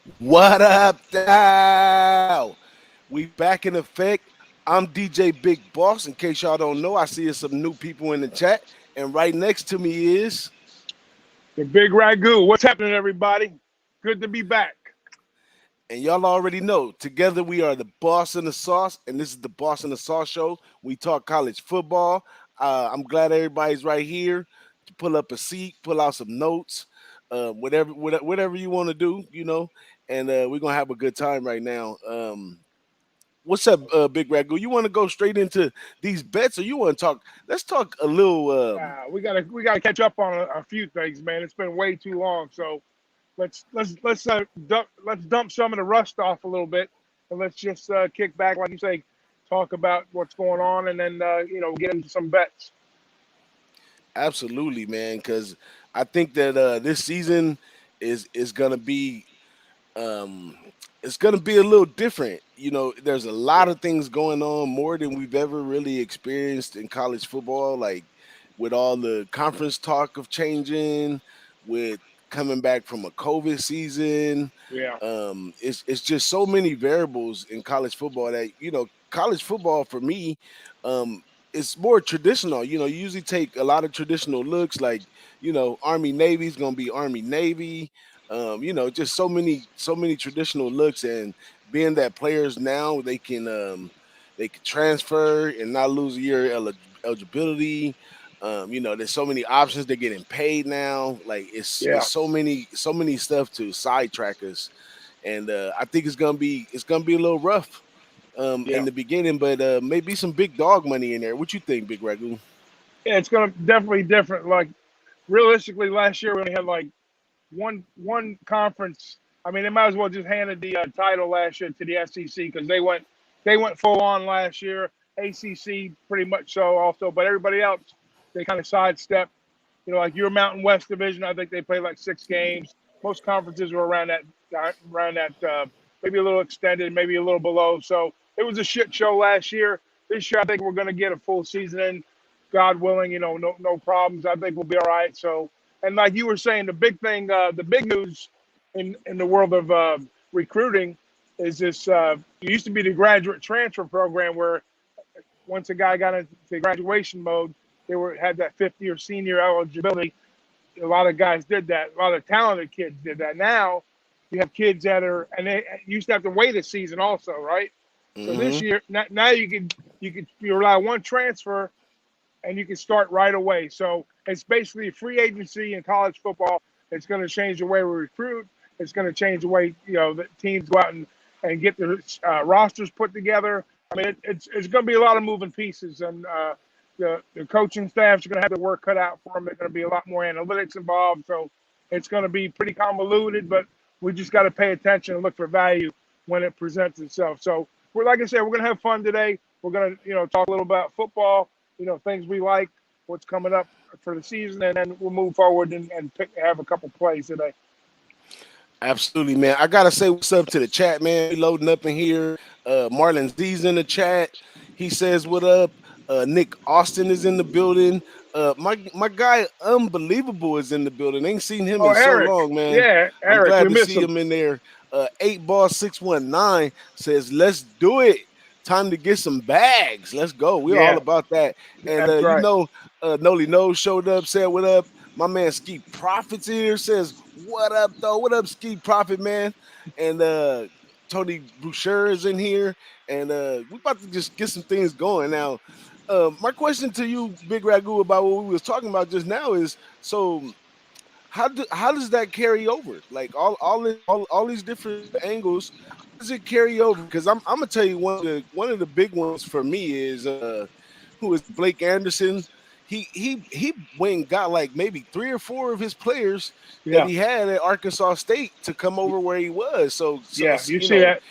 What up, Dow? We back in effect. I'm DJ Big Boss. In case y'all don't know, I see some new people in the chat, and right next to me is, The big ragu. What's happening, everybody? Good to be back. and y'all already know. Together we are the Boss and the Sauce, and this is the Boss and the Sauce show. We talk college football. I'm glad everybody's right here to pull up a seat, pull out some notes, whatever you want to do, and we're gonna have a good time right now. What's up, Big Ragu? You want to go straight into these bets, or you want to talk? Let's talk a little. We gotta catch up on a few things, man. It's been way too long, so let's dump some of the rust off a little bit, and let's just kick back, like you say, talk about what's going on, and then get into some bets. Absolutely, man. Because I think that this season is gonna be um, it's gonna be a little different. There's a lot Yeah, of things going on, more than we've ever really experienced in college football. Like with all the conference talk of changing, with coming back from a COVID season. yeah, It's just so many variables in college football that college football for me, it's more traditional. You usually take a lot of traditional looks, like Army Navy's gonna be Army Navy. Just so many traditional looks, and being that players now they can transfer and not lose a year eligibility. There's so many options. They're getting paid now. Like it's yeah, so many stuff to sidetrack us, and I think it's gonna be a little rough in yeah. the beginning, but maybe some big dog money in there. What you think, Big Ragu? Yeah, it's gonna definitely different. Like realistically, last year we only had like one conference. I mean, they might as well just handed the title last year to the SEC because they went full on last year. ACC pretty much so also, but everybody else they kind of sidestepped. Like your Mountain West division, I think they played like 6 games. Most conferences were around that, maybe a little extended, maybe a little below. So it was a shit show last year. This year, I think we're going to get a full season in, God willing. No problems. I think we'll be all right. So, and like you were saying, the big news in the world of recruiting is this. It used to be the graduate transfer program where once a guy got into graduation mode, had that 50 or senior eligibility. A lot of guys did that. A lot of talented kids did that. Now you have kids that are, and they used to have to wait a season also, right? So this Hmm. year, now you rely on one transfer and you can start right away. So it's basically free agency in college football. It's going to change the way we recruit. It's going to change the way the teams go out and get their rosters put together. I mean, it's going to be a lot of moving pieces, and the coaching staffs are going to have their work cut out for them. There's going to be a lot more analytics involved, so it's going to be pretty convoluted. But we just got to pay attention and look for value when it presents itself. So we're like I said, we're going to have fun today. We're going to talk a little about football, things we like, what's coming up for the season, and then we'll move forward and have a couple plays today. Absolutely, man. I gotta say what's up to the chat, man. We loading up in here. Marlon Z's in the chat. He says what up. Nick Austin is in the building. My guy Unbelievable is in the building. Ain't seen him Oh, in so Eric. long, man. Yeah, I'm Eric, we glad to miss see him. him in there. 8Ball619 says, let's do it. Time to get some bags. Let's go. We're all Yeah, about that. And that's right. Noli Nose showed up, said what up. My man Ski Profits here says, what up, though? What up, Ski Profit, man? And Tony Boucher is in here. And we about to just get some things going. Now, my question to you, Big Ragu, about what we was talking about just now is, so how does that carry over? Like all these different angles, how does it carry over? Because I'm gonna tell you one of the big ones for me is who is Blake Anderson. He went and got like maybe 3 or 4 of his players that Yeah, he had at Arkansas State to come over where he was. So yeah. You you see know that?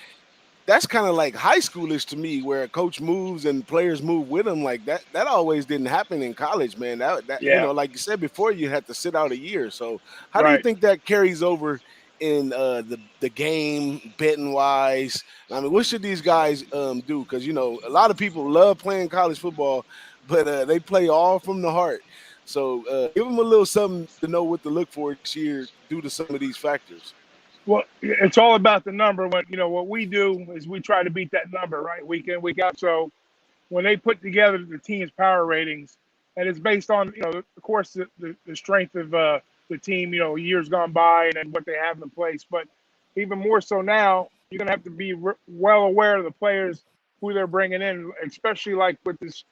that's kind of like high schoolish to me, where a coach moves and players move with him. Like that always didn't happen in college, man. That Yeah, like you said before, you had to sit out a year. So how do you right. think that carries over in the game betting wise? I mean, what should these guys do? Because a lot of people love playing college football, but they play all from the heart. So give them a little something to know what to look for this year due to some of these factors. Well, it's all about the number. What we do is we try to beat that number, right, week in, week out. So when they put together the team's power ratings, and it's based on, of course, the strength of the team, years gone by and then what they have in place. But even more so now, you're going to have to be well aware of the players who they're bringing in, especially like with this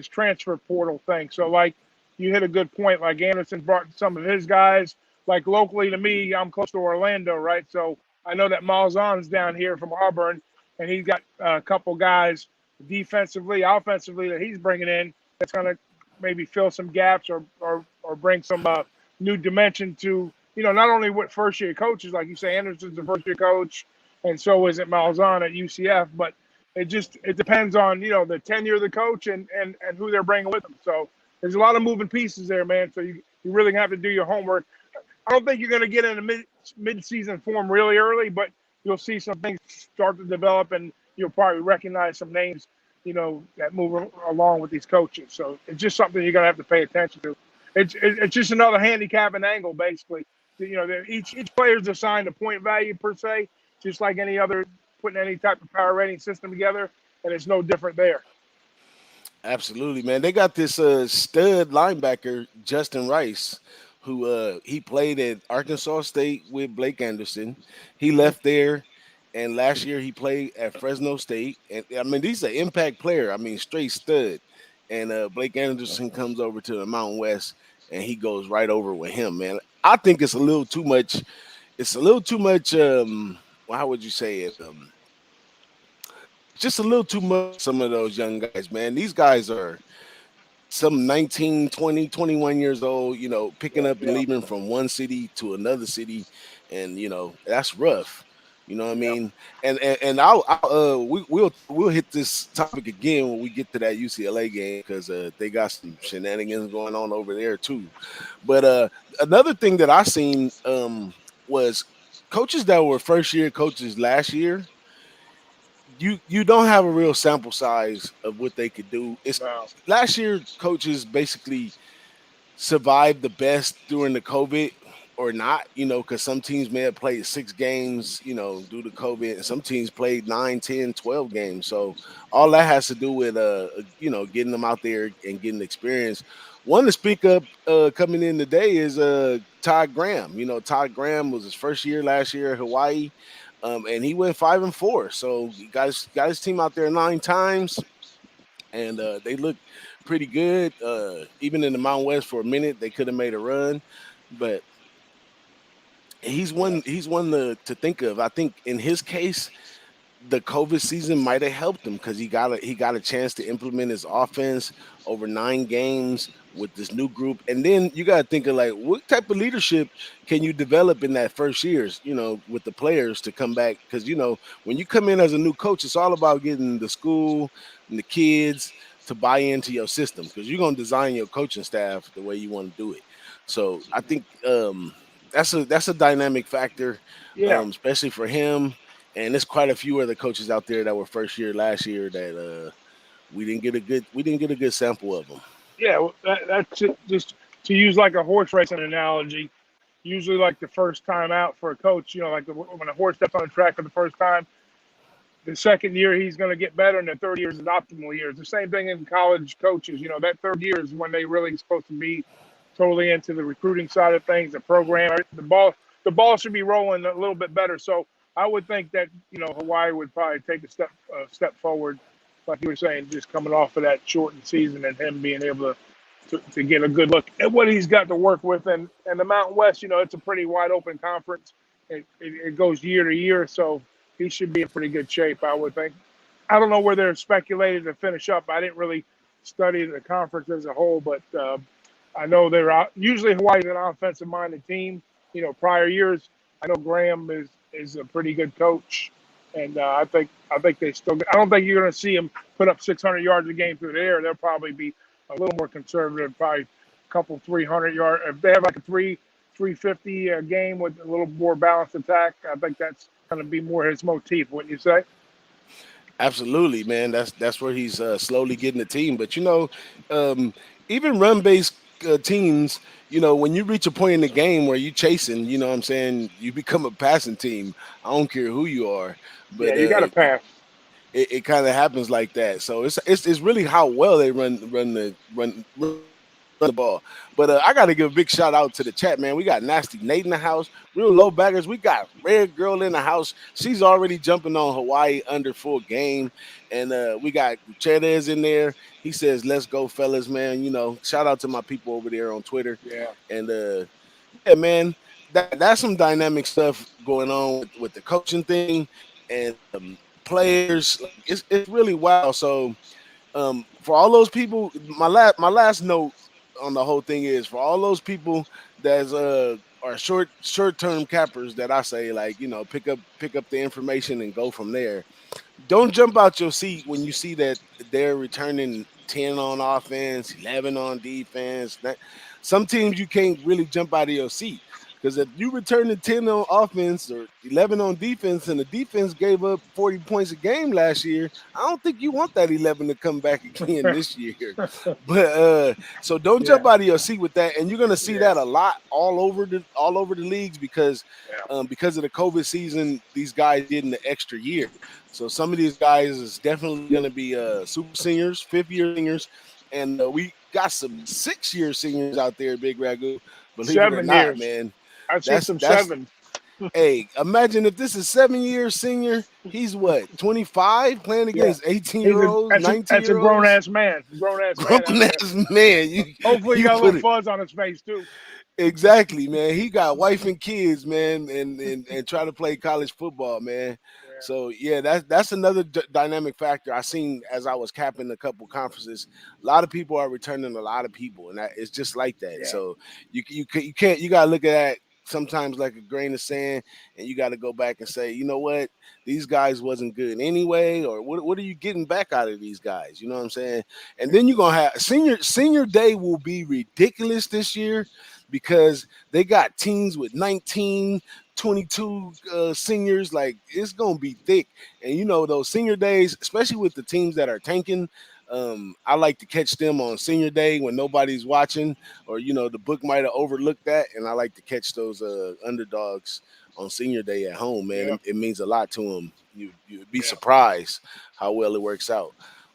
transfer portal thing. So like you hit a good point. Like Anderson brought some of his guys. Like locally to me, I'm close to Orlando, right? So I know that Malzahn's down here from Auburn, and he's got a couple guys defensively, offensively that he's bringing in that's going to maybe fill some gaps or bring some new dimension to not only what first year coaches, like you say, Anderson's a first year coach, and so is it Malzahn at UCF, but it depends on the tenure of the coach and who they're bringing with them. So there's a lot of moving pieces there, man. So you really have to do your homework. I don't think you're going to get in a mid-season form really early, but you'll see some things start to develop, and you'll probably recognize some names, that move along with these coaches. So it's just something you're going to have to pay attention to. It's just another handicapping angle, basically. Each player is assigned a point value per se, just like any other putting any type of power rating system together, and it's no different there. Absolutely, man. They got this stud linebacker, Justin Rice, who he played at Arkansas State with Blake Anderson. He left there, and last year he played at Fresno State. And I mean, he's an impact player. I mean, straight stud. And Blake Anderson comes over to the Mountain West, and he goes right over with him, man. I think it's a little too much. It's a little too much. Well, how would you say it? Just a little too much for some of those young guys, man. These guys are some 19, 20, 21 years old, picking up and Yeah, leaving from one city to another city. And, that's rough. You know what I yeah, mean? And we'll hit this topic again when we get to that UCLA game because they got some shenanigans going on over there too. But another thing that I seen was coaches that were first year coaches last year. You don't have a real sample size of what they could do. It's no, last year coaches basically survived the best during the COVID or not, because some teams may have played 6 games, due to COVID, and some teams played 9, 10, 12 games. So all that has to do with getting them out there and getting experience. One to speak up coming in today is Todd Graham. Todd Graham was his first year last year at Hawaii. And he went 5-4. So he got his team out there 9 times, and they looked pretty good. Even in the Mountain West for a minute, they could have made a run, but he's yeah, one. He's one to think of. I think in his case, the COVID season might have helped him because he got a chance to implement his offense over 9 games with this new group. And then you got to think of like what type of leadership can you develop in that first years, with the players to come back because when you come in as a new coach, it's all about getting the school and the kids to buy into your system because you're gonna design your coaching staff the way you want to do it. So I think that's a dynamic factor, yeah. especially for him and there's quite a few other coaches out there that were first year last year that we didn't get a good sample of them. Yeah, well, that's it. Just to use like a horse racing analogy, usually like the first time out for a coach, like when a horse steps on the track for the first time, the second year he's going to get better, and the third year is an optimal year. It's the same thing in college coaches. That third year is when they really supposed to be totally into the recruiting side of things, the program, the ball should be rolling a little bit better. So I would think that Hawaii would probably take a step forward, like you were saying, just coming off of that shortened season and him being able to get a good look at what he's got to work with. And the Mountain West, it's a pretty wide open conference. It goes year to year, so he should be in pretty good shape, I would think. I don't know where they're speculated to finish up. I didn't really study the conference as a whole, but I know they're out. Usually Hawaii's an offensive-minded team. Prior years, I know Graham is a pretty good coach, and I think they still. I don't think you're going to see them put up 600 yards a game through the air. They'll probably be a little more conservative, probably a couple 300 yards. If they have like a 350 a game with a little more balanced attack, I think that's going to be more his motif. Wouldn't you say? Absolutely, man. That's where he's slowly getting the team. But um, even run based teams, when you reach a point in the game where you chasing, you know what I'm saying, you become a passing team. I don't care who you are, Yeah, but you got to pass. it kind of happens like that. So it's really how well they run the ball. But I got to give a big shout out to the chat, man. We got Nasty Nate in the house, real low baggers. We got Red Girl in the house. She's already jumping on Hawaii under full game, and we got Gutierrez in there. He says, "Let's go, fellas, man." Shout out to my people over there on Twitter, Yeah. and yeah, man, that's some dynamic stuff going on with the coaching thing and players. Like it's really wild. So for all those people, my last note on the whole thing is for all those people that's are short term cappers that I say, like, pick up the information and go from there. Don't jump out your seat when you see that they're returning 10 on offense, 11 on defense. Some teams you can't really jump out of your seat because if you returning 10 on offense or 11 on defense and the defense gave up 40 points a game last year, I don't think you want that 11 to come back again this year. But so don't Yeah. jump out of your seat with that, and you're going to see Yeah. that a lot all over the leagues Yeah. because of the COVID season, these guys getting the extra year. So some of these guys is definitely going to be super seniors, 5th-year seniors, and we got some 6-year seniors out there, Big Ragu. Believe it or 7 years. not, man. I've seen That's some that's sevens. Hey, imagine if this is 7-year senior. He's what, 25, playing Yeah. against 18 He's year a olds, that's a 19 that's a year grown olds. ass man. Grown ass Grown man out there. ass man. You Hopefully, he you got a little put it. fuzz on his face too. Exactly, man. He got wife and kids, man, and try to play college football, man. Yeah. So yeah, that's another dynamic factor I seen as I was capping a couple conferences. A lot of people are returning a lot of people, and it's just like that. Yeah. So you can't you gotta look at that sometimes like a grain of sand, and you got to go back and say, you know what, these guys wasn't good anyway, or what are you getting back out of these guys? You know what I'm saying? And then you're gonna have senior day will be ridiculous this year because they got teams with 19, 22 seniors. Like, it's gonna be thick. And those senior days, especially with the teams that are tanking, I like to catch them on senior day when nobody's watching, or the book might have overlooked that, and I like to catch those underdogs on senior day at home. Man, Yeah. it means a lot to them. You'd be Yeah. surprised how well it works out.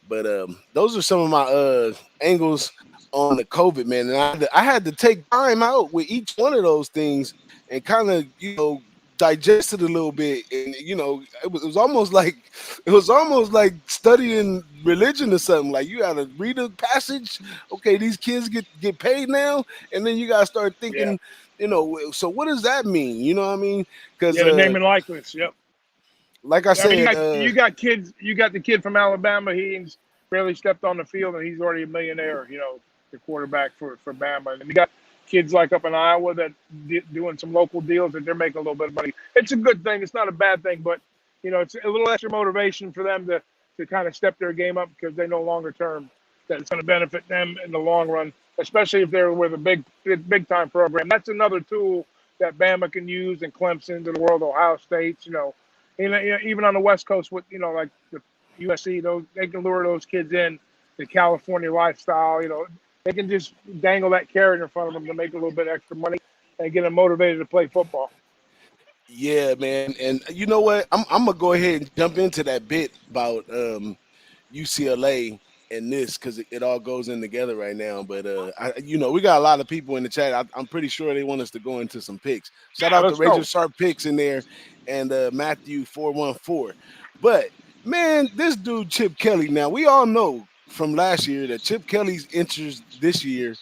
But those are some of my angles on the COVID, man. And I had to take time out with each one of those things and kind of, digest it a little bit. And it was almost like studying religion or something. Like, you gotta read a passage. Okay, these kids get paid now, and then you gotta start Yeah. thinking, so what does that mean? You know what I mean? Because Yeah. The name and likeness. Yep. like I I mean, said, you got kids. You got the kid from Alabama. He's barely stepped on the field, and he's already a millionaire. The quarterback for Bama. And you got kids like up in Iowa that doing some local deals that they're making a little bit of money. It's a good thing. It's not a bad thing, but it's a little extra motivation for them to kind of step their game up because they know longer term that it's going to benefit them in the long run, especially if they're with a big time program. That's another tool that Bama can use, and Clemson to the world, Ohio State's. Even on the West Coast with like the USC, those they can lure those kids in the California lifestyle. They can just dangle that carrot in front of them to make a little bit extra money and get them motivated to play football. yeah, man. And you know what? I'm gonna go ahead and jump into that bit about UCLA and this because it all goes in together right now. But we got a lot of people in the chat. I'm pretty sure they want us to go into some picks. Shout Yeah, out to let's Razor go. Sharp Picks in there and Matthew 414. But man, this dude Chip Kelly. Now we all know from last year that Chip Kelly's interest this year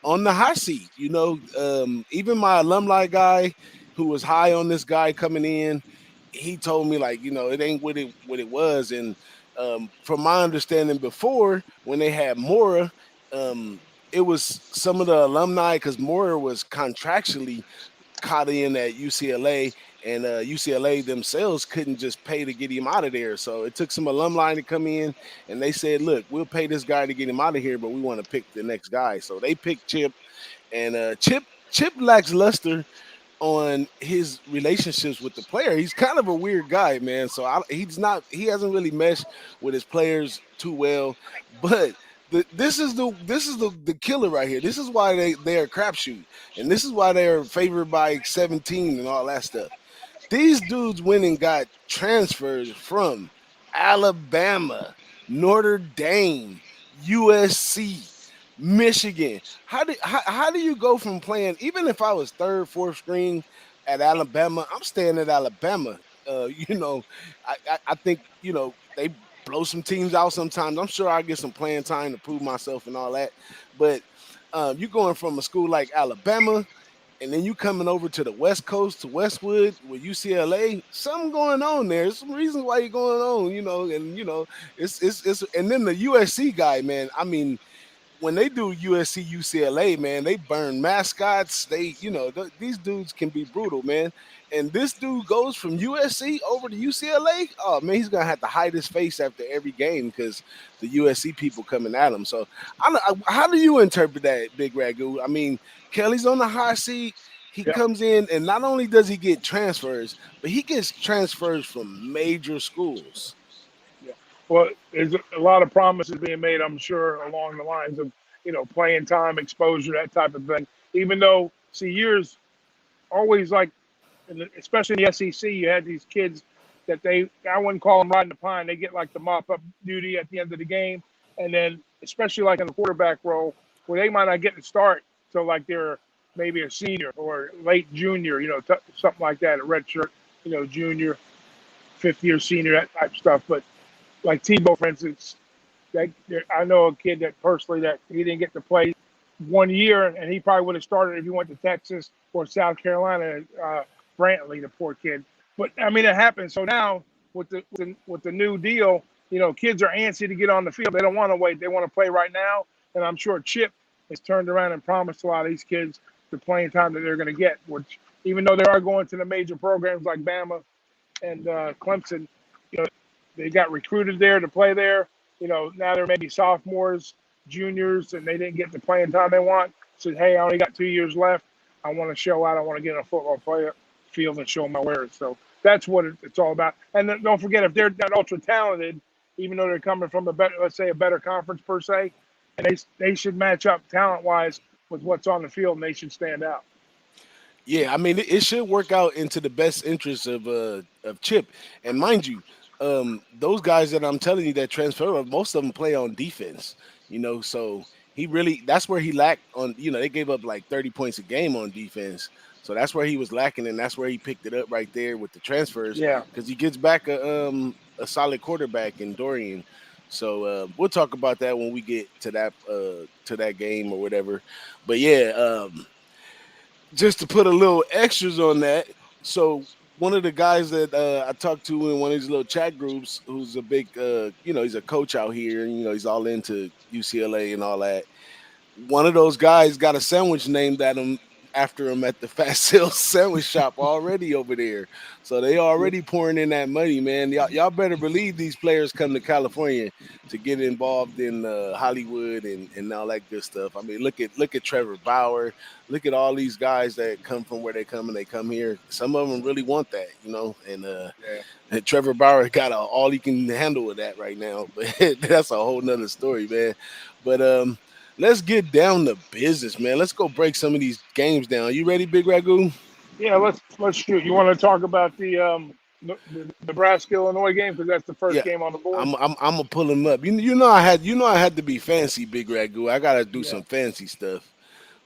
on the hot seat. Even my alumni guy who was high on this guy coming in, he told me, like, it ain't what it was. And from my understanding before, when they had Mora, it was some of the alumni because Mora was contractually caught in at UCLA, and UCLA themselves couldn't just pay to get him out of there. So it took some alumni to come in, and they said, "Look, we'll pay this guy to get him out of here, but we want to pick the next guy." So they picked Chip, and Chip lacks luster on his relationships with the player. He's kind of a weird guy, man. So he hasn't really meshed with his players too well. But This is the killer right here. This is why they're a crapshoot, and this is why they're favored by 17 and all that stuff. These dudes went and got transfers from Alabama, Notre Dame, USC, Michigan. How do you go from playing? Even if I was third, fourth string at Alabama, I'm staying at Alabama. You know, I think they blow some teams out sometimes. I'm sure I get some playing time to prove myself and all that. But you going from a school like Alabama and then you coming over to the West Coast to Westwood with UCLA, something going on there. There's some reasons why you're going on, and it's and then the USC guy, man. I mean, when they do USC UCLA, man, they burn mascots. These dudes can be brutal, man. And this dude goes from USC over to UCLA. Oh man, he's gonna have to hide his face after every game because the USC people coming at him. So, how do you interpret that, Big Ragu? I mean, Kelly's on the hot seat. He Yeah. comes in, and not only does he get transfers, but he gets transfers from major schools. Yeah. Well, there's a lot of promises being made, I'm sure, along the lines of, playing time, exposure, that type of thing. Even though, see, years always like, especially in the SEC, you had these kids that I wouldn't call them riding the pine. They get like the mop up duty at the end of the game. And then, especially like in the quarterback role, where they might not get to start till like they're maybe a senior or late junior, something like that, a red shirt, junior, fifth year senior, that type of stuff. But like Tebow, for instance, I know a kid that personally that he didn't get to play 1 year, and he probably would have started if he went to Texas or South Carolina. Brantley, the poor kid. But I mean, it happens. So now with the new deal, kids are antsy to get on the field. They don't want to wait. They want to play right now. And I'm sure Chip has turned around and promised a lot of these kids the playing time that they're going to get. Which, even though they are going to the major programs like Bama and Clemson, they got recruited there to play there. Now they're maybe sophomores, juniors, and they didn't get the playing time they want. Said, hey, I only got 2 years left. I want to show out. I want to get on a football field and show my wares. So that's what it's all about. And then don't forget, if they're not ultra talented, even though they're coming from a better conference per se, and they should match up talent wise with what's on the field, and they should stand out. Yeah, I mean, it should work out into the best interest of Chip. And mind you, those guys that I'm telling you that transfer, most of them play on defense. So he really that's where he lacked on. They gave up like 30 points a game on defense. So that's where he was lacking, and that's where he picked it up right there with the transfers Yeah. because he gets back a solid quarterback in Dorian. So we'll talk about that when we get to that game or whatever. But yeah, just to put a little extras on that. So one of the guys that I talked to in one of these little chat groups, who's a big, he's a coach out here, and he's all into UCLA and all that. One of those guys got a sandwich named after him at the Fat Sales Sandwich Shop already over there. So they already pouring in that money, man. Y'all better believe these players come to California to get involved in Hollywood and all that good stuff. I mean, look at Trevor Bauer. Look at all these guys that come from where they come and they come here. Some of them really want that, Yeah. and Trevor Bauer got all he can handle with that right now. But that's a whole nother story, man. But let's get down to business, man. Let's go break some of these games down. You ready, Big Ragu? Yeah, let's shoot. You want to talk about the Nebraska Illinois game because that's the first Yeah, game on the board. I'm gonna pull him up. I had to be fancy, Big Ragu. I gotta do Yeah. some fancy stuff.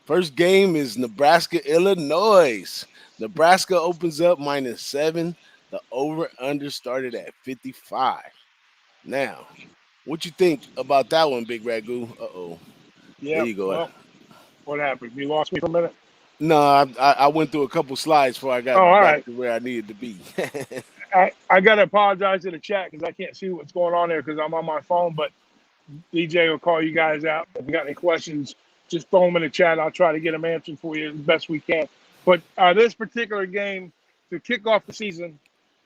First game is Nebraska Illinois. Nebraska opens up -7. The over under started at 55. Now, what you think about that one, Big Ragu? There Yeah. you go. Well, what happened? You lost me for a minute. No, I went through a couple slides before I Oh, got all back right. to where I needed to be. I got to apologize to the chat because I can't see what's going on there because I'm on my phone. But DJ will call you guys out. If you got any questions, just throw them in the chat. I'll try to get them answered for you as best we can. But this particular game, to kick off the season,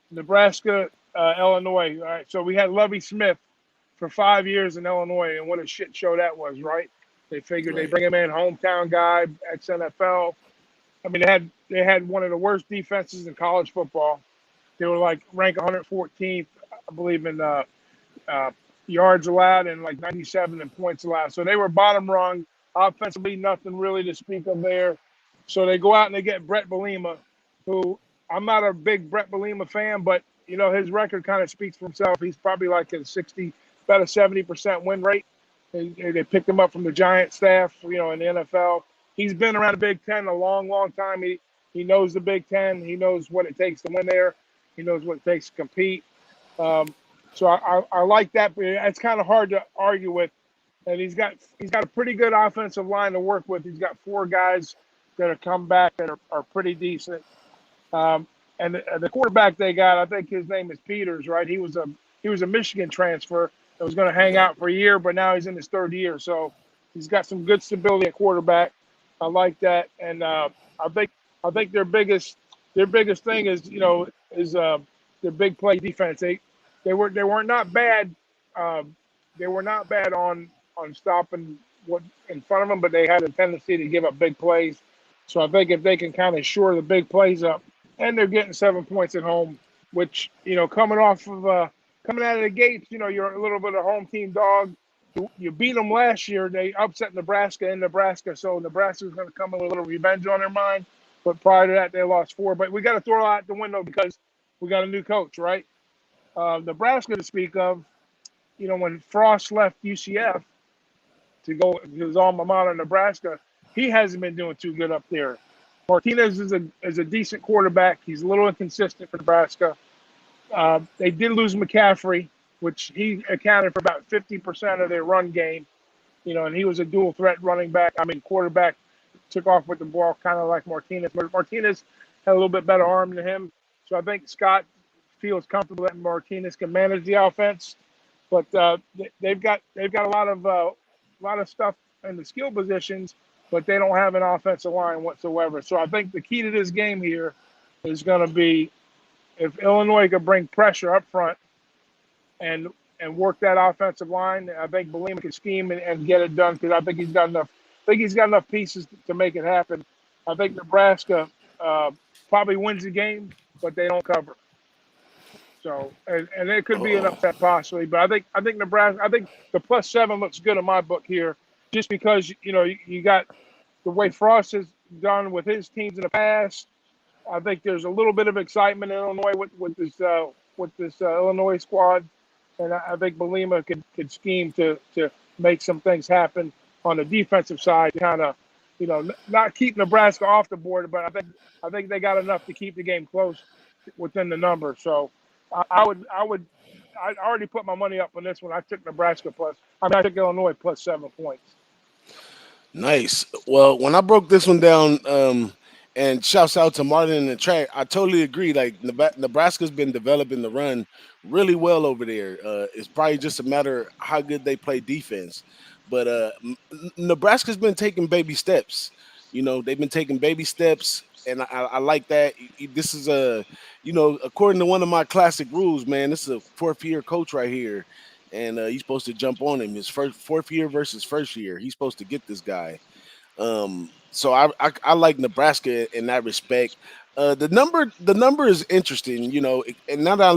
Nebraska, Illinois. All right, so we had Lovey Smith for 5 years in Illinois, and what a shit show that was, right? They figured they Right. bring him in, hometown guy, ex-NFL. I mean, they had one of the worst defenses in college football. They were like ranked 114th, I believe, in yards allowed and like 97 in points allowed. So they were bottom rung. Offensively, nothing really to speak of there. So they go out and they get Brett Bielema, who I'm not a big Brett Bielema fan, but his record kind of speaks for himself. He's probably like a 60, about a 70% win rate. They picked him up from the Giant staff, in the NFL. He's been around the Big Ten a long, long time. He knows the Big Ten. He knows what it takes to win there. He knows what it takes to compete. So I like that, but it's kind of hard to argue with. And he's got a pretty good offensive line to work with. He's got 4 guys that have come back that are pretty decent. And the quarterback they got, I think his name is Peters, right? He was a Michigan transfer that was going to hang out for a year, but now he's in his 3rd year. So he's got some good stability at quarterback. I like that, and I think their biggest thing is their big play defense. They were not bad. They were not bad on stopping what in front of them, but they had a tendency to give up big plays. So I think if they can kind of shore the big plays up, and they're getting 7 points at home, which coming out of the gates, you're a little bit of home team dog. You beat them last year. They upset Nebraska in Nebraska, so Nebraska's going to come with a little revenge on their mind. But prior to that, they lost 4. But we got to throw out the window because we got a new coach, right? Nebraska to speak of, when Frost left UCF to go to his alma mater, Nebraska, he hasn't been doing too good up there. Martinez is a decent quarterback. He's a little inconsistent for Nebraska. They did lose McCaffrey, which he accounted for about 50% of their run game, and he was a dual threat running back. Quarterback, took off with the ball kind of like Martinez. But Martinez had a little bit better arm than him. So I think Scott feels comfortable that Martinez can manage the offense. But they've got a lot of stuff in the skill positions, but they don't have an offensive line whatsoever. So I think the key to this game here is going to be if Illinois can bring pressure up front and work that offensive line. I think Bielema can scheme and get it done because I think he's got enough. I think he's got enough pieces to make it happen. I think Nebraska probably wins the game, but they don't cover. So and it could be an upset possibly, but I think Nebraska. I think the +7 looks good in my book here, just because you got the way Frost has done with his teams in the past. I think there's a little bit of excitement in Illinois with this Illinois squad, and I think Bielema could scheme to make some things happen on the defensive side, kind of not keep Nebraska off the board, but I think they got enough to keep the game close within the number. So I already put my money up on this one. I took Nebraska I took Illinois +7 points. Nice. Well, when I broke this one down, and shouts out to Martin in the track, I totally agree. Like Nebraska's been developing the run really well over there. It's probably just a matter of how good they play defense. But Nebraska's been taking baby steps. They've been taking baby steps, and I like that. This is according to one of my classic rules, man, this is a 4th-year coach right here. And he's supposed to jump on him. His 4th year versus 1st year. He's supposed to get this guy. So I like Nebraska in that respect. The number is interesting, and now that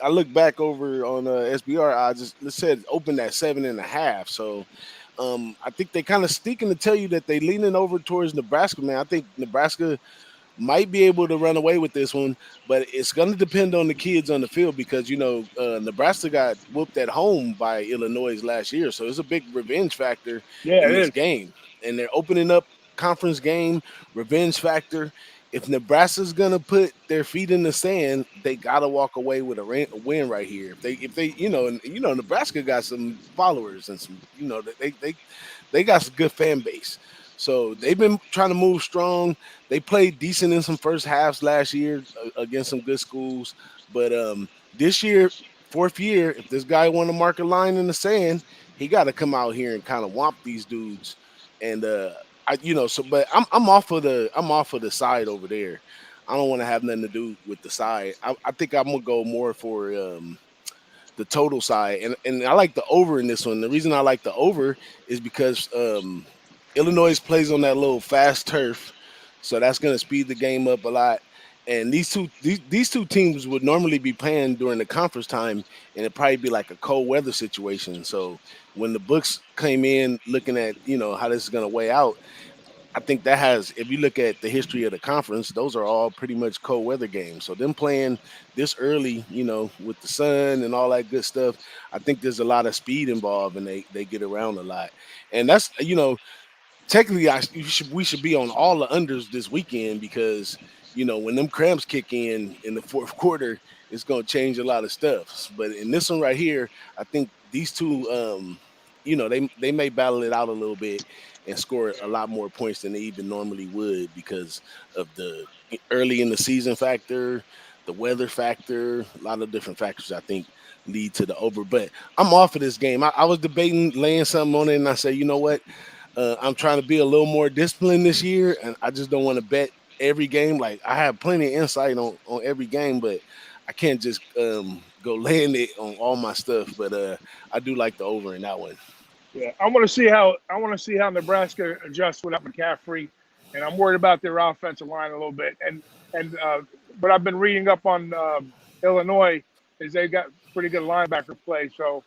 I look back over on SBR, I just said open at 7.5. So I think they kind of sneaking to tell you that they leaning over towards Nebraska, man. I think Nebraska might be able to run away with this one, but it's going to depend on the kids on the field because, Nebraska got whooped at home by Illinois last year. So it's a big revenge factor in this game. And they're opening up conference game, revenge factor. If Nebraska's going to put their feet in the sand, they got to walk away with a win right here. If they Nebraska got some followers and some, they got some good fan base. So they've been trying to move strong. They played decent in some first halves last year against some good schools. But this year, 4th year, if this guy want to mark a line in the sand, he got to come out here and kind of whomp these dudes. And but I'm off of the side over there. I don't want to have nothing to do with the side. I think I'm gonna go more for the total side, and I like the over in this one. The reason I like the over is because Illinois plays on that little fast turf, so that's going to speed the game up a lot. And these two teams would normally be playing during the conference time, and it'd probably be like a cold weather situation. So when the books came in looking at how this is going to weigh out, I think that has, if you look at the history of the conference, those are all pretty much cold weather games. So them playing this early, with the sun and all that good stuff, I think there's a lot of speed involved, and they get around a lot. And that's technically, we should be on all the unders this weekend because when them cramps kick in the fourth quarter, it's going to change a lot of stuff. But in this one right here, I think these two, they may battle it out a little bit and score a lot more points than they even normally would because of the early in the season factor, the weather factor, a lot of different factors I think lead to the over. But I'm off of this game. I was debating laying something on it, and I say, you know what? I'm trying to be a little more disciplined this year, and I just don't want to bet every game. Like I have plenty of insight on every game, but I can't just go laying it on all my stuff. But I do like the over in that one. Yeah, I want to see how Nebraska adjusts without McCaffrey, and I'm worried about their offensive line a little bit. And but I've been reading up on Illinois is they got pretty good linebacker play. So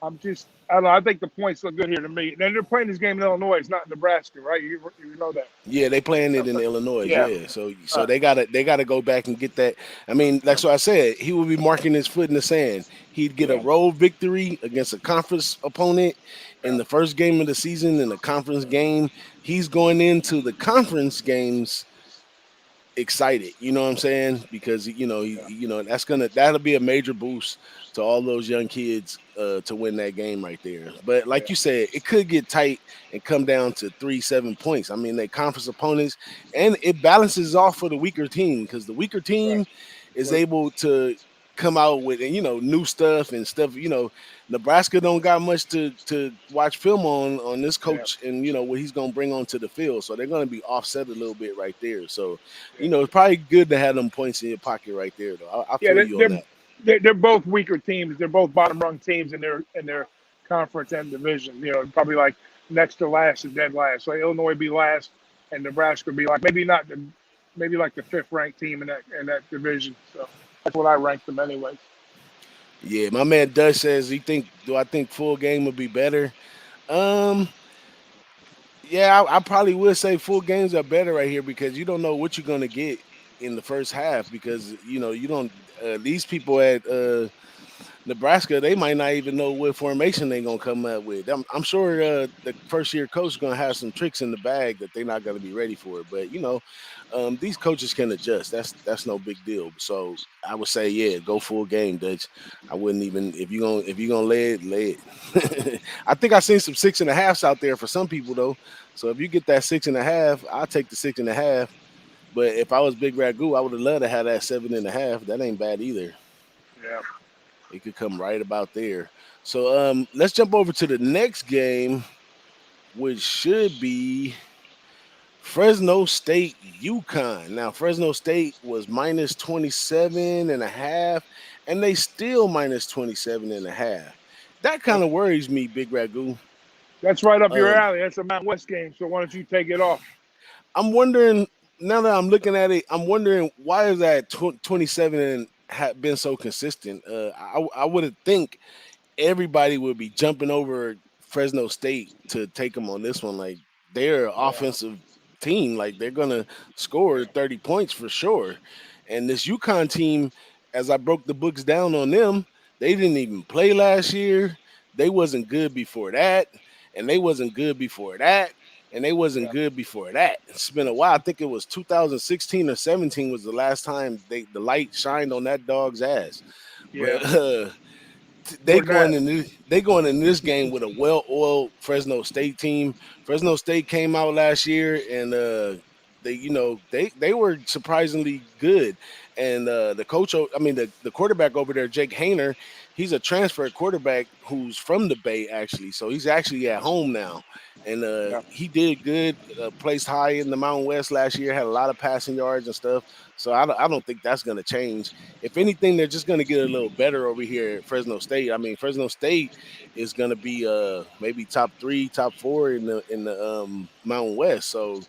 I don't know. I think the points look good here to me. And they're playing this game in Illinois. It's not Nebraska, right? You know that. Yeah, they playing it in Okay. Illinois. Yeah. Yeah, so Uh, they gotta go back and get that. I mean, that's what I said. He would be marking his foot in the sand. He'd get a yeah. road victory against a conference opponent in Yeah. the first game of the season in a conference game. He's going into the conference games excited. You know what I'm saying? Because Yeah. that'll be a major boost to all those young kids to win that game right there. But like Yeah. you said, it could get tight and come down to 3-7 points. I mean, they conference opponents, and it balances off for the weaker team because the weaker Right. team is Right. able to come out with new stuff and stuff. Nebraska don't got much to watch film on this Yeah. coach and what he's gonna bring onto the field. So they're gonna be offset a little bit right there. So Yeah. it's probably good to have them points in your pocket right there, though. I Yeah. feel you on that. They're both weaker teams. They're both bottom rung teams in their conference and division. Probably like next to last and dead last. So Illinois would be last, and Nebraska would be like maybe like the fifth ranked team in that division. So that's what I ranked them anyways. Yeah, my man Dutch says do I think full game would be better? Um, yeah, I probably would say full games are better right here because you don't know what you're gonna get in the first half because you don't these people at Nebraska, they might not even know what formation they're gonna come up with. I'm sure the first year coach is gonna have some tricks in the bag that they're not gonna be ready for. But these coaches can adjust. That's no big deal. So I would say, yeah, go full game, Dutch. I wouldn't even if you're gonna lay it. I think I seen some 6.5s out there for some people though. So if you get that 6.5, I'll take the 6.5. But if I was Big Ragu, I would have loved to have that 7.5. That ain't bad either. Yeah. It could come right about there. So let's jump over to the next game, which should be Fresno State UConn. Now, Fresno State was minus 27 and a half, and they still minus 27 and a half. That kind That's of worries me, Big Ragu. that's right up your Um, alley. That's a Mountain West game. So why don't you take it off? I'm wondering, now that I'm looking at it, I'm wondering why is that 27 and been so consistent? I would have think everybody would be jumping over Fresno State to take them on this one. Like they're an Yeah. offensive team. Like they're gonna score Yeah. 30 points for sure. And this UConn team, as I broke the books down on them, they didn't even play last year. They wasn't good before that, and they wasn't good before that, and they wasn't Yeah. good before that. It's been a while. I think it was 2016 or 17 was the last time the light shined on that dog's ass. Yeah. But Fournette. they going in this game with a well-oiled Fresno State team. Fresno State came out last year and they were surprisingly good. And the coach, I mean the quarterback over there, Jake Hayner, he's a transfer quarterback who's from the Bay actually, so he's actually at home now. And Yeah. he did good, placed high in the Mountain West last year, had a lot of passing yards and stuff. So I don't think that's going to change. If anything, they're just going to get a little better over here at Fresno State. I mean, Fresno State is going to be maybe top 3, top 4 in the Mountain West. So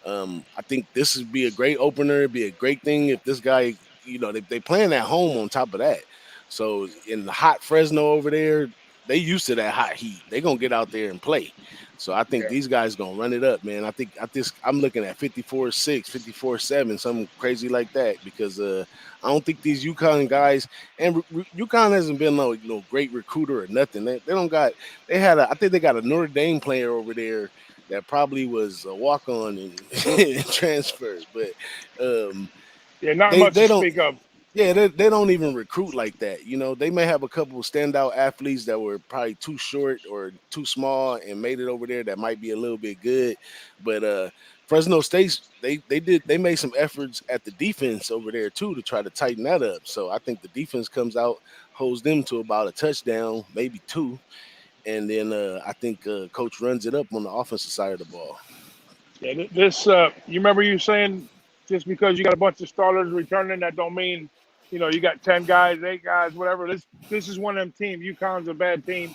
I think this would be a great opener. It'd be a great thing if this guy, they playing at home on top of that. So in the hot Fresno over there, they used to that hot heat. They gonna get out there and play. So I think Yeah. these guys gonna run it up, man. I'm looking at 54-6, 54-7, something crazy like that because I don't think these UConn guys and UConn hasn't been no great recruiter or nothing. They don't got I think they got a Notre Dame player over there that probably was a walk on and, and transferred, but um, Yeah, not they much to they don't. speak of. Yeah, they don't even recruit like that. They may have a couple of standout athletes that were probably too short or too small and made it over there that might be a little bit good. But Fresno State, they made some efforts at the defense over there too to try to tighten that up. So I think the defense comes out, holds them to about a touchdown, maybe two, and then I think coach runs it up on the offensive side of the ball. Yeah, this you remember you saying just because you got a bunch of starters returning, that don't mean you got 10 guys, 8 guys, whatever. This is one of them teams. UConn's a bad team,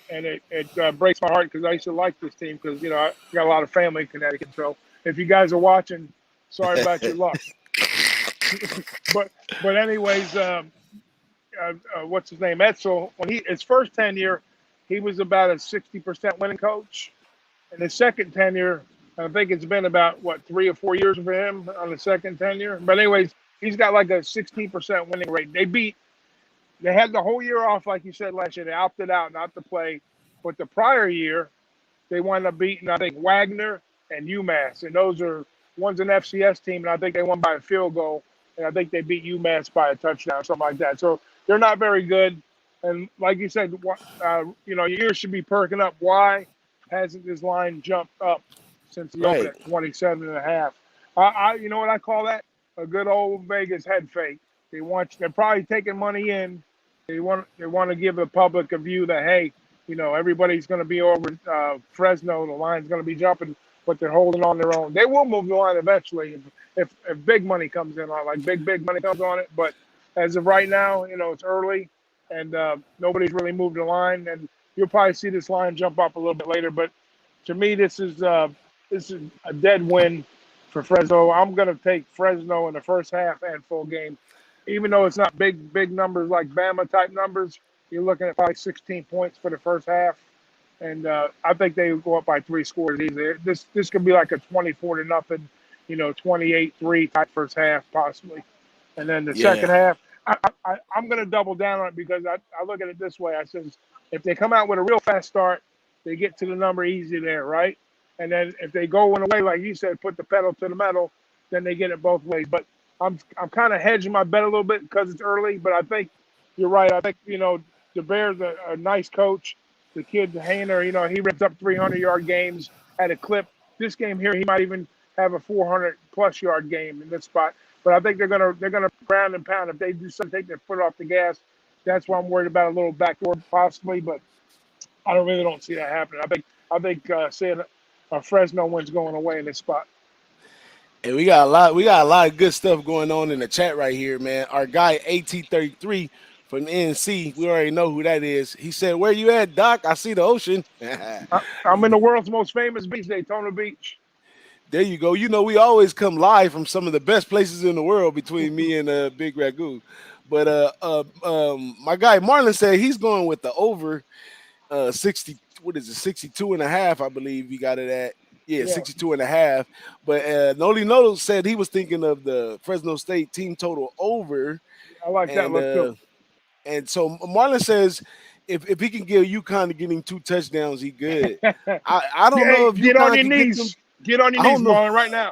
and it breaks my heart because I used to like this team because I got a lot of family in Connecticut. So if you guys are watching, sorry about your luck. but but anyways, what's his name? Etzel. When his first tenure, he was about a 60% winning coach. In his second tenure, I think it's been about 3 or 4 years for him on the second tenure. But anyways, he's got like a 16% winning rate. They had the whole year off, like you said last year. They opted out not to play. But the prior year, they wound up beating, I think, Wagner and UMass. And those are one's an FCS team, and I think they won by a field goal. And I think they beat UMass by a touchdown or something like that. So they're not very good. And like you said, your ears should be perking up. Why hasn't this line jumped up since he opened Right. at 27.5? You know what I call that? A good old Vegas head fake. They're probably taking money in. They want to give the public a view that, hey, everybody's going to be over Fresno. The line's going to be jumping, but they're holding on their own. They will move the line eventually if big money comes in on it, like big money comes on it. But as of right now, it's early, and nobody's really moved the line. And you'll probably see this line jump up a little bit later. But to me, this is a dead win for Fresno. I'm going to take Fresno in the first half and full game, even though it's not big numbers like Bama type numbers. You're looking at probably 16 points for the first half, and I think they go up by 3 scores easily. This could be like a 24-0, 28-3 type first half possibly, and then the second Yeah. half, I'm going to double down on it because I look at it this way. I says if they come out with a real fast start, they get to the number easy there, right? And then if they go in a way like you said, put the pedal to the metal, then they get it both ways. But I'm kind of hedging my bet a little bit because it's early, but I think you're right. I think the Bears are a nice coach. The kid Hayner, he rips up 300-yard games at a clip. This game here, he might even have a 400+ yard game in this spot. But I think they're gonna ground and pound. If they do something, take their foot off the gas. That's why I'm worried about a little backdoor possibly, but I don't see that happening. I think saying Fresno wins going away in this spot. And we got a lot of good stuff going on in the chat right here, man. Our guy AT33 from NC, we already know who that is. He said, "Where you at, Doc? I see the ocean." I'm in the world's most famous beach, Daytona Beach. There you go. We always come live from some of the best places in the world between me and Big Ragu. But my guy Marlon said he's going with the over 60, what is it, 62 and a half, I believe he got it at. Yeah, Yeah, 62 and a half. But Noli Noto said he was thinking of the Fresno State team total over. I like that And look too. so Marlon says if he can get UConn to getting 2 touchdowns, he good. I don't know if Get on UConn your can get them. knees. Get on your I knees, don't know. Marlon, right now.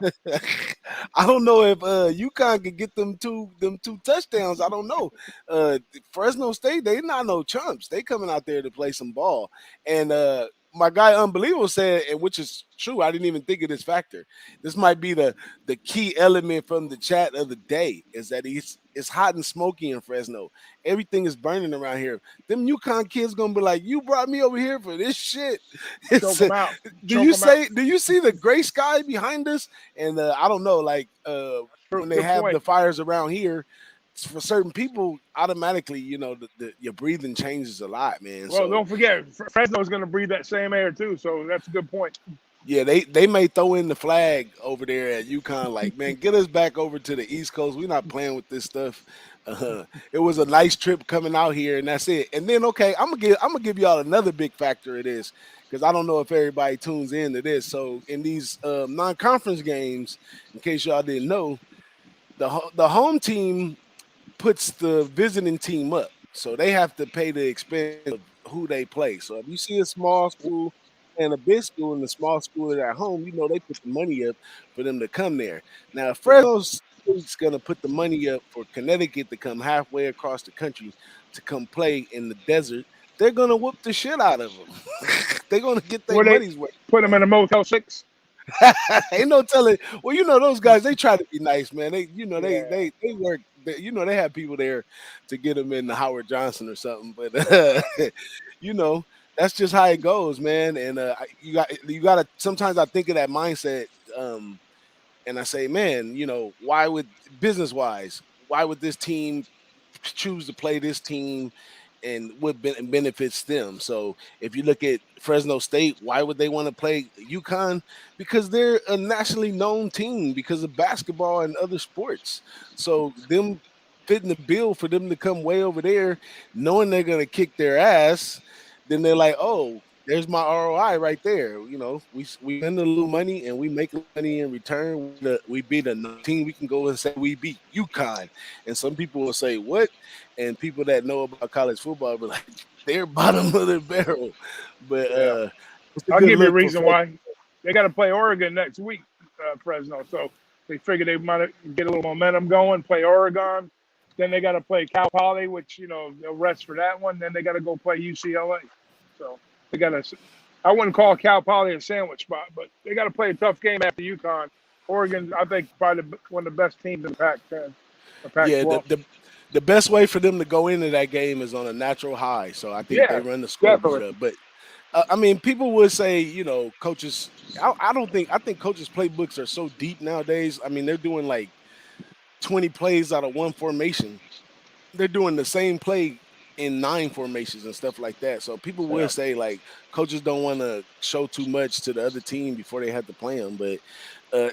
I don't know if UConn can get them two touchdowns. I don't know. Fresno State, they not no chumps. They coming out there to play some ball. And my guy Unbelievable said, and which is true, I didn't even think of this factor. This might be the key element from the chat of the day is that it's hot and smoky in Fresno. Everything is burning around here. Them UConn kids gonna be like, you brought me over here for this shit. Choke them out. Do Choke you them out. see the gray sky behind us? And I don't know, like when they Good have the point. fires around here, for certain people, automatically, your breathing changes a lot, man. Well, So don't forget, Fresno is going to breathe that same air too. So that's a good point. Yeah, they may throw in the flag over there at UConn, like, man, get us back over to the East Coast. We're not playing with this stuff. It was a nice trip coming out here, and that's it. And then, okay, I'm gonna give y'all another big factor of this because I don't know if everybody tunes in to this. So in these non-conference games, in case y'all didn't know, the home team puts the visiting team up. So they have to pay the expense of who they play. So if you see a small school and a big school and the small school is at home, they put the money up for them to come there. Now, if Yeah. Fresno State's going to put the money up for Connecticut to come halfway across the country to come play in the desert, they're going to whoop the shit out of them. They're going to get their Where they money's worth. put them in a Motel 6. Ain't no telling. Well, those guys. They try to be nice, man. They, they Yeah. they work. They have people there to get them in the Howard Johnson or something. But you know, that's just how it goes, man. And you got to. Sometimes I think of that mindset, and I say, man, why would business wise, why would this team choose to play this team and what benefits them. So if you look at Fresno State, why would they want to play UConn? Because they're a nationally known team because of basketball and other sports. So them fitting the bill for them to come way over there, knowing they're going to kick their ass, then they're like, oh, there's my ROI right there. We spend a little money and we make a little money in return. We beat a team. We can go and say we beat UConn, and some people will say what, and people that know about college football be like, they're bottom of the barrel. But Yeah. it's a I'll good give you a look for reason Fresno. why. They got to play Oregon next week, Fresno. So they figured they might get a little momentum going, play Oregon. Then they got to play Cal Poly, which, they'll rest for that one. Then they got to go play UCLA. So they got to, I wouldn't call Cal Poly a sandwich spot, but they got to play a tough game after UConn. Oregon, I think, probably one of the best teams in the Pac-10 or Yeah, the, Pac-12. the the best way for them to go into that game is on a natural high. So I think they Yeah, run the scoreboard definitely. up. But I mean, people would say, coaches. I don't think. I think coaches' playbooks are so deep nowadays. I mean, they're doing like 20 plays out of one formation. They're doing the same play in 9 formations and stuff like that. So people Yeah. would say like coaches don't want to show too much to the other team before they have to play them. But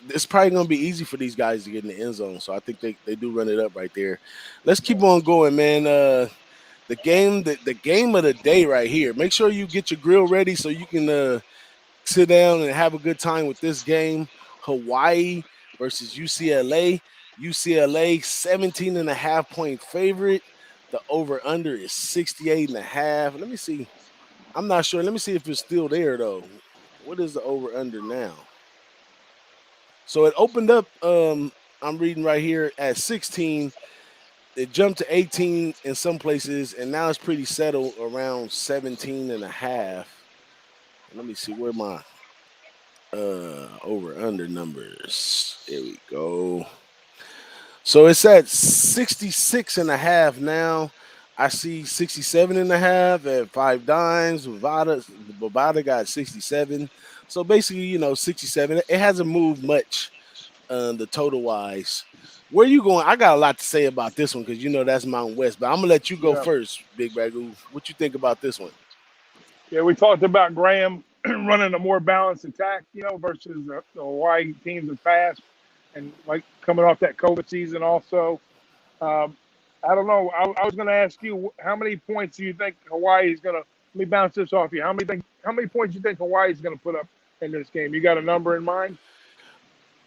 it's probably going to be easy for these guys to get in the end zone. So I think they do run it up right there. Let's keep on going, man. The game of the day right here. Make sure you get your grill ready so you can sit down and have a good time with this game. Hawaii versus UCLA. UCLA 17 and a half point favorite. The over under is 68 and a half. Let me see. I'm not sure. Let me see if it's still there though. What is the over under now? So it opened up I'm reading right here at 16. It jumped to 18 in some places and now it's pretty settled around 17 and a half. Let me see where my over under numbers. There we go. So it's at 66 and a half now. I see 67 and a half at five dimes. Bovada got 67. So basically, 67. It hasn't moved much, the total wise. Where you going? I got a lot to say about this one because that's Mountain West, but I'm gonna let you go Yeah. first, Big Ragu. What you think about this one? Yeah, we talked about Graham running a more balanced attack, versus the Hawaii teams in the past, and like coming off that COVID season also. Um, I don't know. I was going to ask you how many points do you think Hawaii is going to? Let me bounce this off you. How many points do you think Hawaii is going to put up in this game? You got a number in mind?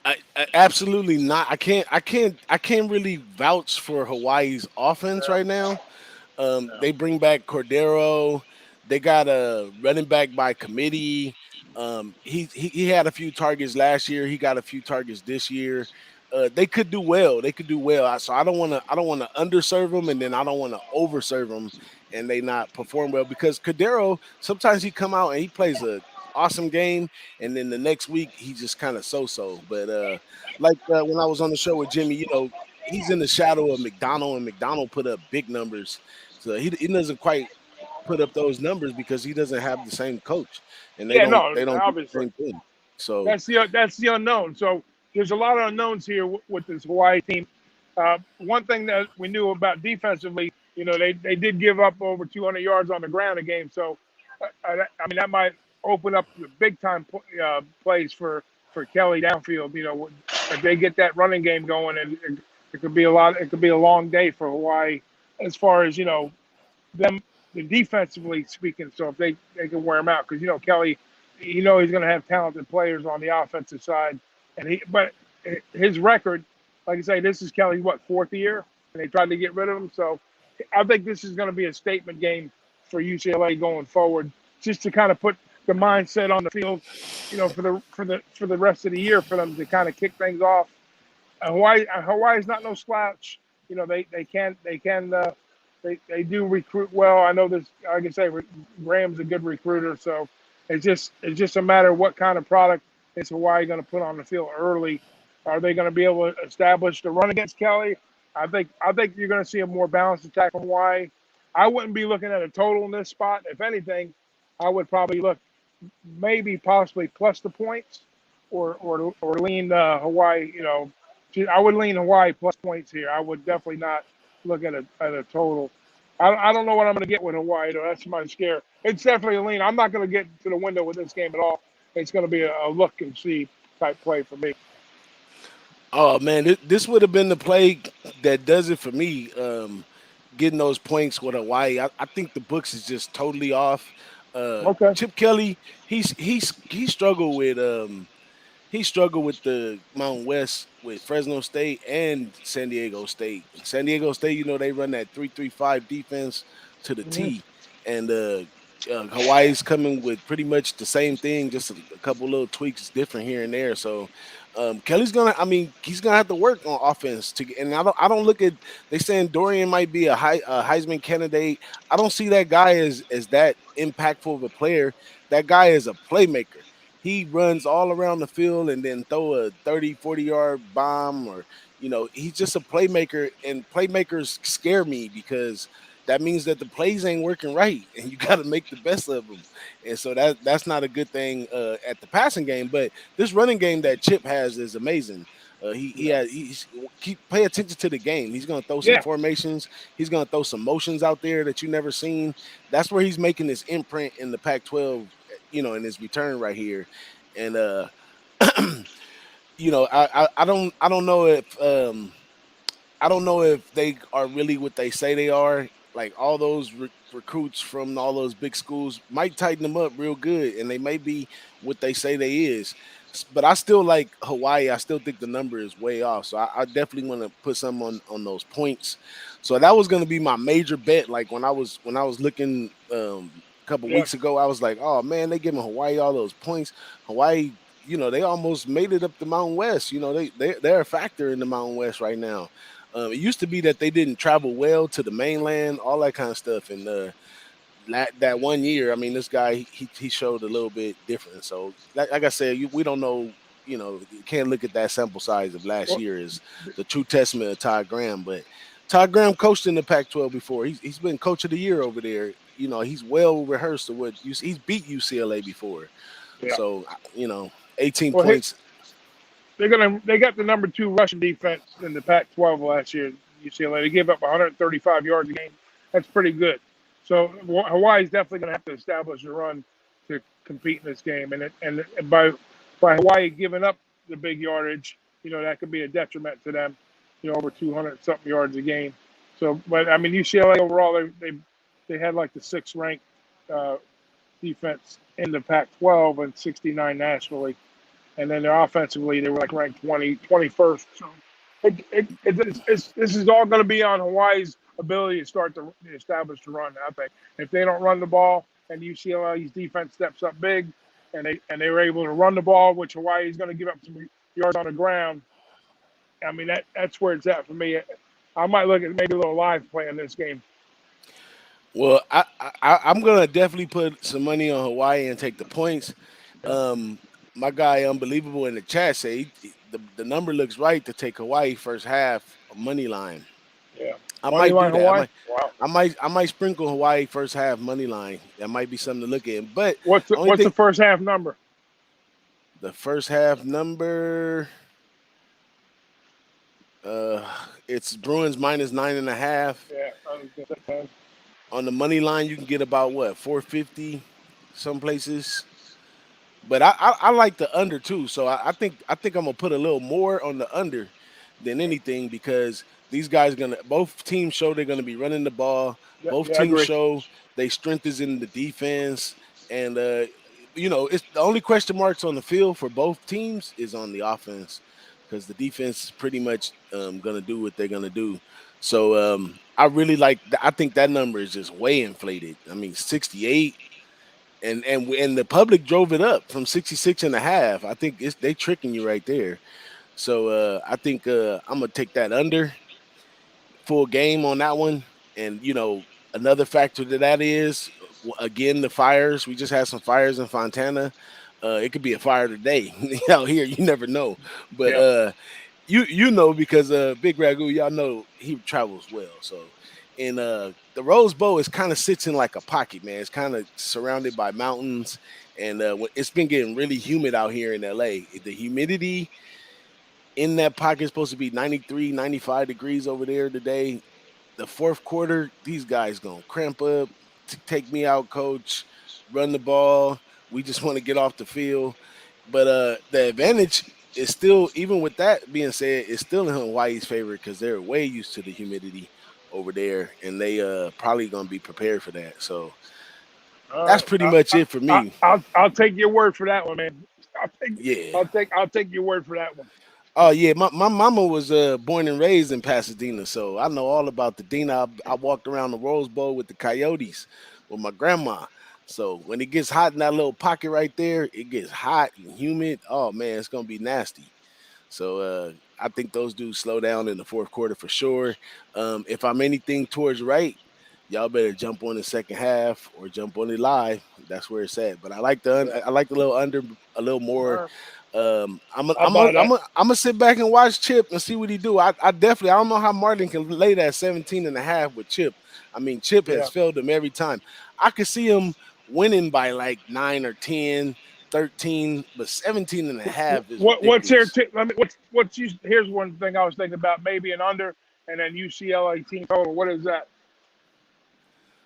I absolutely not. I can't really vouch for Hawaii's offense Yeah, right now. yeah, They bring back Cordero. They got a running back by committee. He had a few targets last year. He got a few targets this year. They could do well. They could do well. So I don't want to underserve them, and then I don't want to overserve them, and they not perform well because Cordero sometimes he come out and he plays a awesome game, and then the next week he just kind of so. But like when I was on the show with Jimmy, he's in the shadow of McDonald, and McDonald put up big numbers. So he doesn't quite put up those numbers because he doesn't have the same coach, and they yeah. don't No, they don't do the obviously same thing. So that's the unknown. So there's a lot of unknowns here with this Hawaii team. One thing that we knew about defensively, they did give up over 200 yards on the ground a game. So I mean that might open up the big time plays for Kelly downfield. If they get that running game going, and it could be a lot. It could be a long day for Hawaii as far as them the defensively speaking. So if they can wear him out, because Kelly, he's going to have talented players on the offensive side, but his record, like I say, this is Kelly's fourth year, and they tried to get rid of him. So I think this is going to be a statement game for UCLA going forward, just to kind of put the mindset on the field, for the rest of the year, for them to kind of kick things off. Hawaii's not no slouch. They do recruit well. I know this. Like I say, Graham's a good recruiter, so it's just a matter of what kind of product is Hawaii going to put on the field early. Are they going to be able to establish the run against Kelly? I think you're going to see a more balanced attack from Hawaii. I wouldn't be looking at a total in this spot. If anything, I would probably look maybe possibly plus the points, or lean Hawaii. I would lean Hawaii plus points here. I would definitely not look at a total. I don't know what I'm going to get with Hawaii, though. That's my scare. It's definitely a lean. I'm not going to get to the window with this game at all. It's going to be a look and see type play for me. Oh man, this would have been the play that does it for me. Getting those points with Hawaii, I think the books is just totally off. Okay. Chip Kelly, he struggled with he struggled with the Mountain West with Fresno State and San Diego State. San Diego State, they run that 3-3-5 defense to the Mm-hmm. T, and Hawaii's coming with pretty much the same thing, just a couple little tweaks different here and there. So Kelly's gonna, I mean, he's gonna have to work on offense to. And I don't look at. They saying Dorian might be a Heisman candidate. I don't see that guy as that impactful of a player. That guy is a playmaker. He runs all around the field and then throw a 30, 40-yard bomb, or he's just a playmaker, and playmakers scare me because that means that the plays ain't working right, and you got to make the best of them. And so that's not a good thing at the passing game. But this running game that Chip has is amazing. He Yeah. has pay attention to the game. He's gonna throw some Yeah. formations. He's gonna throw some motions out there that you never seen. That's where he's making his imprint in the Pac-12. In his return right here, and I don't know if I don't know if they are really what they say they are. Like all those recruits from all those big schools might tighten them up real good, and they may be what they say they is. But I still like Hawaii. I still think the number is way off. So I definitely want to put some on those points. So that was going to be my major bet. Like when I was looking a couple Yeah. weeks ago, I was like, oh man, they giving Hawaii all those points. Hawaii, they almost made it up the Mountain West. They're a factor in the Mountain West right now. It used to be that they didn't travel well to the mainland, all that kind of stuff. And that one year, I mean, this guy he showed a little bit different. So, like I said, we don't know. You can't look at that sample size of last Well, year as the true testament of Todd Graham. But Todd Graham coached in the Pac-12 before. He's been coach of the year over there. He's well rehearsed to what he's beat UCLA before. yeah. So 18 Well, points. they got the number 2 rushing defense in the Pac-12 last year. UCLA, they gave up 135 yards a game. That's pretty good. So Hawaii's definitely going to have to establish a run to compete in this game, and by Hawaii giving up the big yardage, that could be a detriment to them. Over 200 something yards a game. So, but I mean, UCLA overall, they had like the 6th ranked uh, defense in the Pac-12 and 69 nationally. And then they're offensively, they were like ranked 21st. So this is all going to be on Hawaii's ability to start to establish the run. I think if they don't run the ball and UCLA's defense steps up big, and they were able to run the ball, which Hawaii is going to give up some yards on the ground. I mean that's where it's at for me. I might look at maybe a little live play in this game. Well, I'm gonna definitely put some money on Hawaii and take the points. Um, my guy, unbelievable in the chat, say the number looks right to take Hawaii first half money line. Yeah, I money might do line that. Hawaii. Wow. I might sprinkle Hawaii first half money line. That might be something to look at. But What's the, only what's the thing, first half number? the first half number, uh, it's Bruins minus 9.5. Yeah, I was gonna say 10. On the money line, you can get about what 450, some places. But I like the under too. So I think I'm gonna put a little more on the under than anything because these guys gonna both teams show they're gonna be running the ball. Yeah, Both yeah, I teams agree. show they strength is in the defense, and it's the only question marks on the field for both teams is on the offense because the defense is pretty much gonna do what they're gonna do. So I really like. I think that number is just way inflated. I mean, 68 and the public drove it up from 66 and a half. I think they tricking you right there. So I think I'm gonna take that under full game on that one. And another factor to that is again the fires. We just had some fires in Fontana. It could be a fire today out here. You never know. But Yeah. you know because Big Ragu, y'all know he travels well. So and the Rose Bowl is kind of sits in like a pocket, man. It's kind of surrounded by mountains, and it's been getting really humid out here in LA. The humidity in that pocket is supposed to be 93, 95 degrees over there today. The fourth quarter, these guys gonna cramp up. Take me out, coach. Run the ball. We just want to get off the field. But the advantage is still, even with that being said, it's still in Hawaii's favor because they're way used to the humidity over there, and they probably gonna be prepared for that. So All that's right. pretty much it for me. I'll take your word for that one, man. I'll take Yeah. I'll take your word for that one. Oh yeah, my mama was born and raised in Pasadena, so I know all about the Dina. I walked around the Rose Bowl with the Coyotes with my grandma. So when it gets hot in that little pocket right there, it gets hot and humid. Oh man, it's gonna be nasty. So I think those dudes slow down in the fourth quarter for sure. If I'm anything towards right, y'all better jump on the second half or jump on it live. That's where it's at. But Yeah. I like the little under a little All more. right. I'm gonna I'll buy that. I'm gonna sit back and watch Chip and see what he do. I definitely I don't know how Martin can lay that 17 and a half with Chip. I mean, Chip Yeah. has failed him every time. I could see him winning by like 9 or 10, 13, but 17 and a half is What's here? ridiculous. Let me. What's you? Here's one thing I was thinking about. Maybe an under, and then UCLA team total. What is that?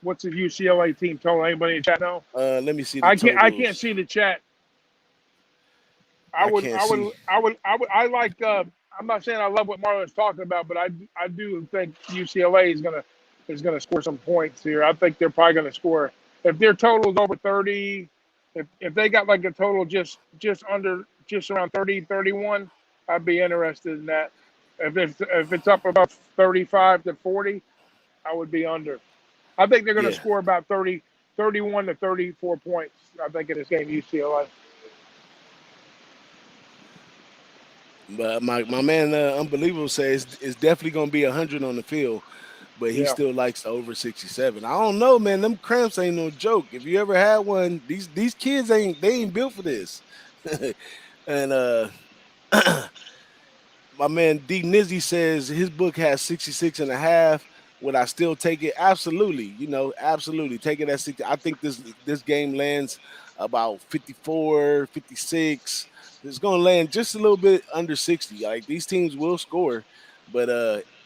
What's the UCLA team total? Anybody in chat know? Let me see the I can't totals. see the chat. I I would can't I see. would I would I would I like. I'm not saying I love what Marlon's talking about, but I do think UCLA is gonna score some points here. I think they're probably gonna score if their total is over 30. If they got like a total just around 30 31, I'd be interested in that. If it's up about 35 to 40, I would be under. I think they're going to Yeah, score about 31 to 34 points. I think in this game, UCLA. but my man, unbelievable says it's definitely gonna be 100 on the field, but he Yeah, still likes the over 67. I don't know, man. Them cramps ain't no joke. If you ever had one, these kids ain't built for this. And my man D Nizzy says his book has 66 and a half. Would I still take it? Absolutely. Absolutely. Take it at 60. I think this game lands about 54, 56. It's going to land just a little bit under 60. Like these teams will score, but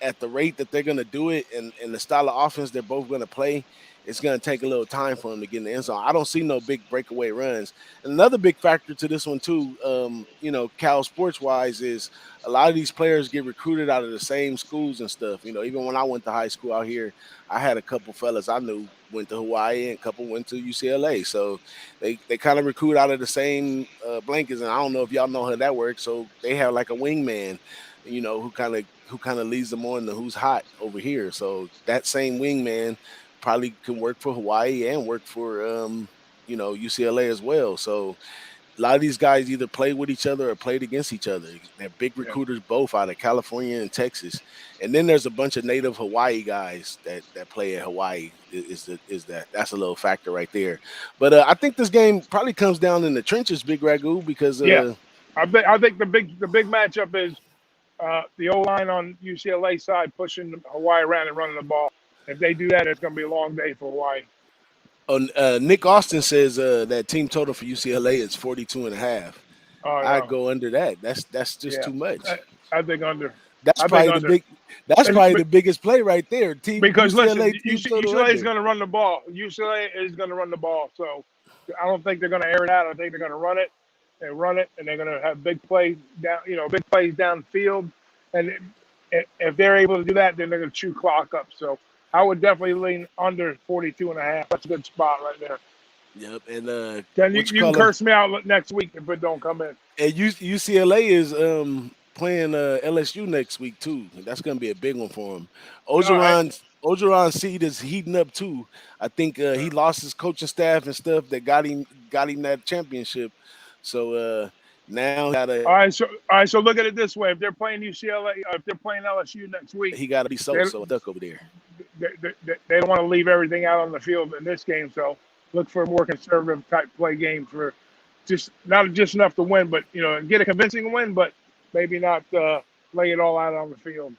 at the rate that they're going to do it and the style of offense they're both going to play, it's going to take a little time for them to get in the end zone. I don't see no big breakaway runs. And another big factor to this one too, Cal sports wise is a lot of these players get recruited out of the same schools and stuff. Even when I went to high school out here, I had a couple fellas I knew went to Hawaii and a couple went to UCLA. So they kind of recruit out of the same blankets. And I don't know if y'all know how that works. So they have like a wingman, who kind of leads them on to who's hot over here. So that same wingman probably can work for Hawaii and work for UCLA as well. So a lot of these guys either play with each other or played against each other. They're big yeah, recruiters both out of California and Texas. And then there's a bunch of native Hawaii guys that play at Hawaii. That's a little factor right there. But I think this game probably comes down in the trenches, Big Ragu, because yeah. I think the big matchup is the O line on UCLA side pushing Hawaii around and running the ball. If they do that, it's going to be a long day for Hawaii. Nick Austin says that team total for UCLA is 42 and a half. Oh I'd no, go under that. That's just yeah. too much. I think under. That's I think probably the under. big. That's And, probably but the biggest play right there. Team because listen, UCLA team total UCLA is under. going to run the ball. UCLA is going to run the ball. So I don't think they're going to air it out. I think they're going to run it and run it, and they're going to have big plays down, big plays downfield. And if they're able to do that, then they're going to chew clock up. So I would definitely lean under 42.5. That's a good spot right there. Yep. And Then you, what you you can call them? curse me out next week if it don't come in. And UCLA is playing LSU next week too. That's gonna be a big one for him. All right. Ogeron's seat is heating up too. I think he lost his coaching staff and stuff that got him that championship. So now All right. So look at it this way: if they're playing UCLA, if they're playing LSU next week, he got to be they, so stuck over there. they don't want to leave everything out on the field in this game. So look for a more conservative type play game for not just enough to win, but get a convincing win, but maybe not lay it all out on the field.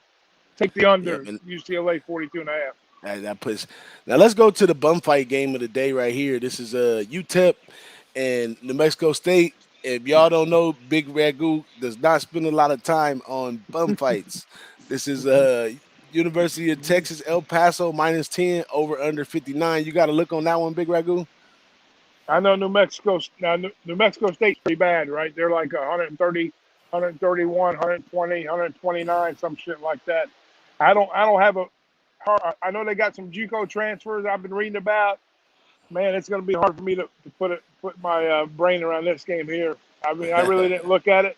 Take the under Yep, and UCLA 42.5. that puts. Now let's go to the bum fight game of the day right here. This is UTEP and New Mexico State. If y'all don't know, Big Ragu does not spend a lot of time on bum fights. This is University of Texas El Paso -10 over under 59. You got to look on that one, Big Ragu. I know New Mexico. Now, New Mexico State's pretty bad, right? They're like 130, 131, 120, 129, some shit like that. I don't have a. I know they got some JUCO transfers I've been reading about. Man, it's going to be hard for me to put my brain around this game here. I mean, I really didn't look at it,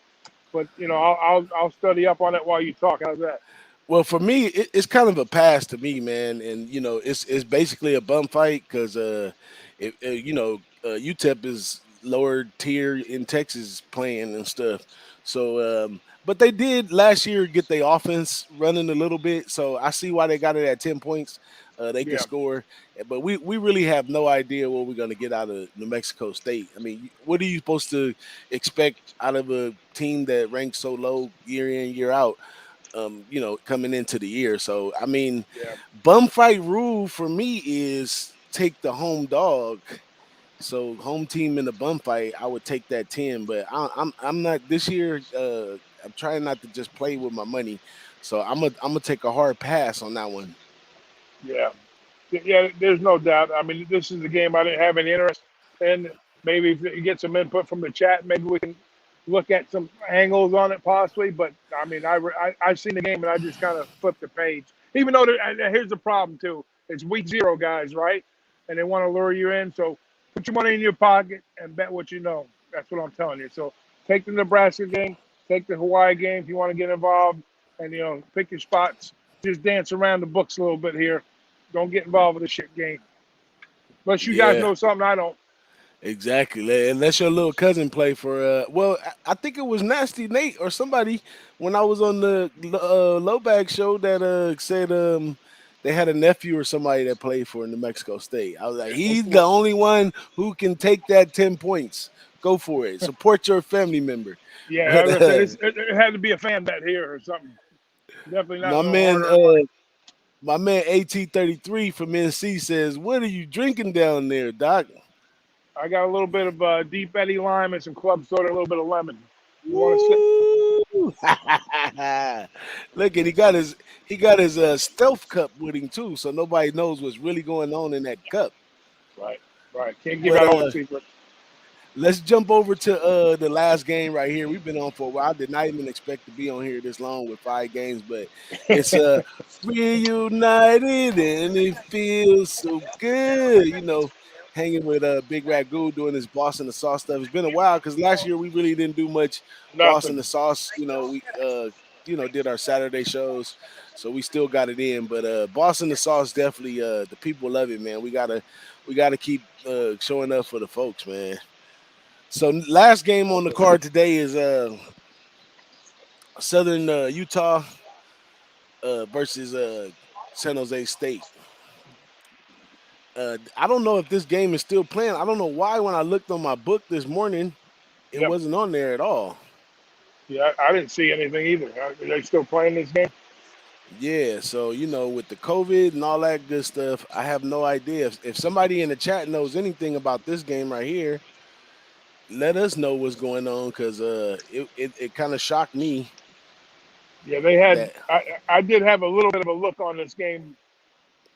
but I'll study up on it while you talk. How's that? Well, for me, it's kind of a pass to me, man, and it's basically a bum fight because UTEP is lower tier in Texas playing and stuff. So, but they did last year get their offense running a little bit, so I see why they got it at 10 points. They can Yeah. score, but we really have no idea what we're going to get out of New Mexico State. I mean, what are you supposed to expect out of a team that ranks so low year in year out? Coming into the year. So I mean, Yeah. bum fight rule for me is take the home dog. So home team in the bum fight, I would take that 10. But I'm not this year. I'm trying not to just play with my money. So I'm gonna take a hard pass on that one. Yeah. Yeah, there's no doubt. I mean, this is a game I didn't have any interest in. Maybe if you get some input from the chat, maybe we can look at some angles on it possibly. But I mean, I've seen the game and I just kind of flipped the page. Even though here's the problem too: it's week 0, guys, right? And they want to lure you in. So put your money in your pocket and bet what you know. That's what I'm telling you. So take the Nebraska game, take the Hawaii game if you want to get involved, and pick your spots. Just dance around the books a little bit here. Don't get involved with the shit game. Unless you guys Yeah, know something I don't. exactly. Unless your little cousin play for well, I think it was Nasty Nate or somebody when I was on the low bag show that said they had a nephew or somebody that played for New Mexico State. I was like, he's the only one who can take that 10 points. Go for it. Support your family member. Yeah, I But was gonna say it had to be a fan bet here or something. Definitely not my no man hard-earned money. my man AT33 from NC says, "What are you drinking down there, Doc?" I got a little bit of deep Eddy lime and some club soda, a little bit of lemon. You want to sit? Woo! Look at he got his stealth cup with him too, so nobody knows what's really going on in that cup. Right, right. Can't give But out all the secrets. let's jump over to the last game right here. We've been on for a while. I did not even expect to be on here this long with 5 games, but it's reunited and it feels so good. Hanging with Big Ragu doing his boss and the sauce stuff. It's been a while because last year we really didn't do much boss and Nothing. the sauce. We did our Saturday shows, so we still got it in. But boss and the sauce definitely the people love it, man. We gotta keep showing up for the folks, man. So last game on the card today is Southern Utah versus San Jose State. I don't know if this game is still playing. I don't know why when I looked on my book this morning, it Yep. wasn't on there at all. Yeah, I didn't see anything either. Are they still playing this game? Yeah, so with the COVID and all that good stuff, I have no idea. If somebody in the chat knows anything about this game right here, let us know what's going on because it kind of shocked me Yeah, they had. that. I did have a little bit of a look on this game.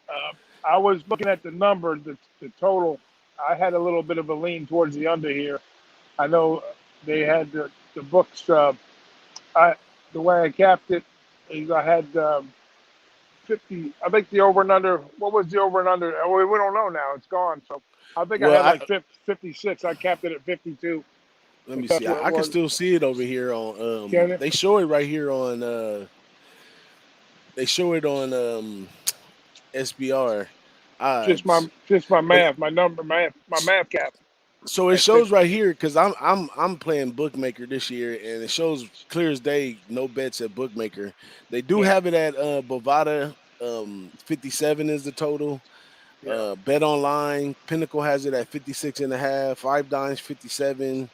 Uh, I was looking at the number, the total. I had a little bit of a lean towards the under here. I know they had the books. I the way I capped it is I had 50. I think the over and under. What was the over and under? Oh, we don't know now. It's gone. So I think I Well, had like 56. I capped it at 52. let If me that's see. what it I can was. still see it over here on. Can it? They show it right here on. They show it on SBR odds, Just my but math, my number, my math cap so it at shows 50. right here because I'm playing bookmaker this year, and it shows clear as day no bets at bookmaker. They do Yeah, have it at Bovada. 57 is the total. yeah, Bet online, Pinnacle has it at 56 and a half. Five Dimes 57.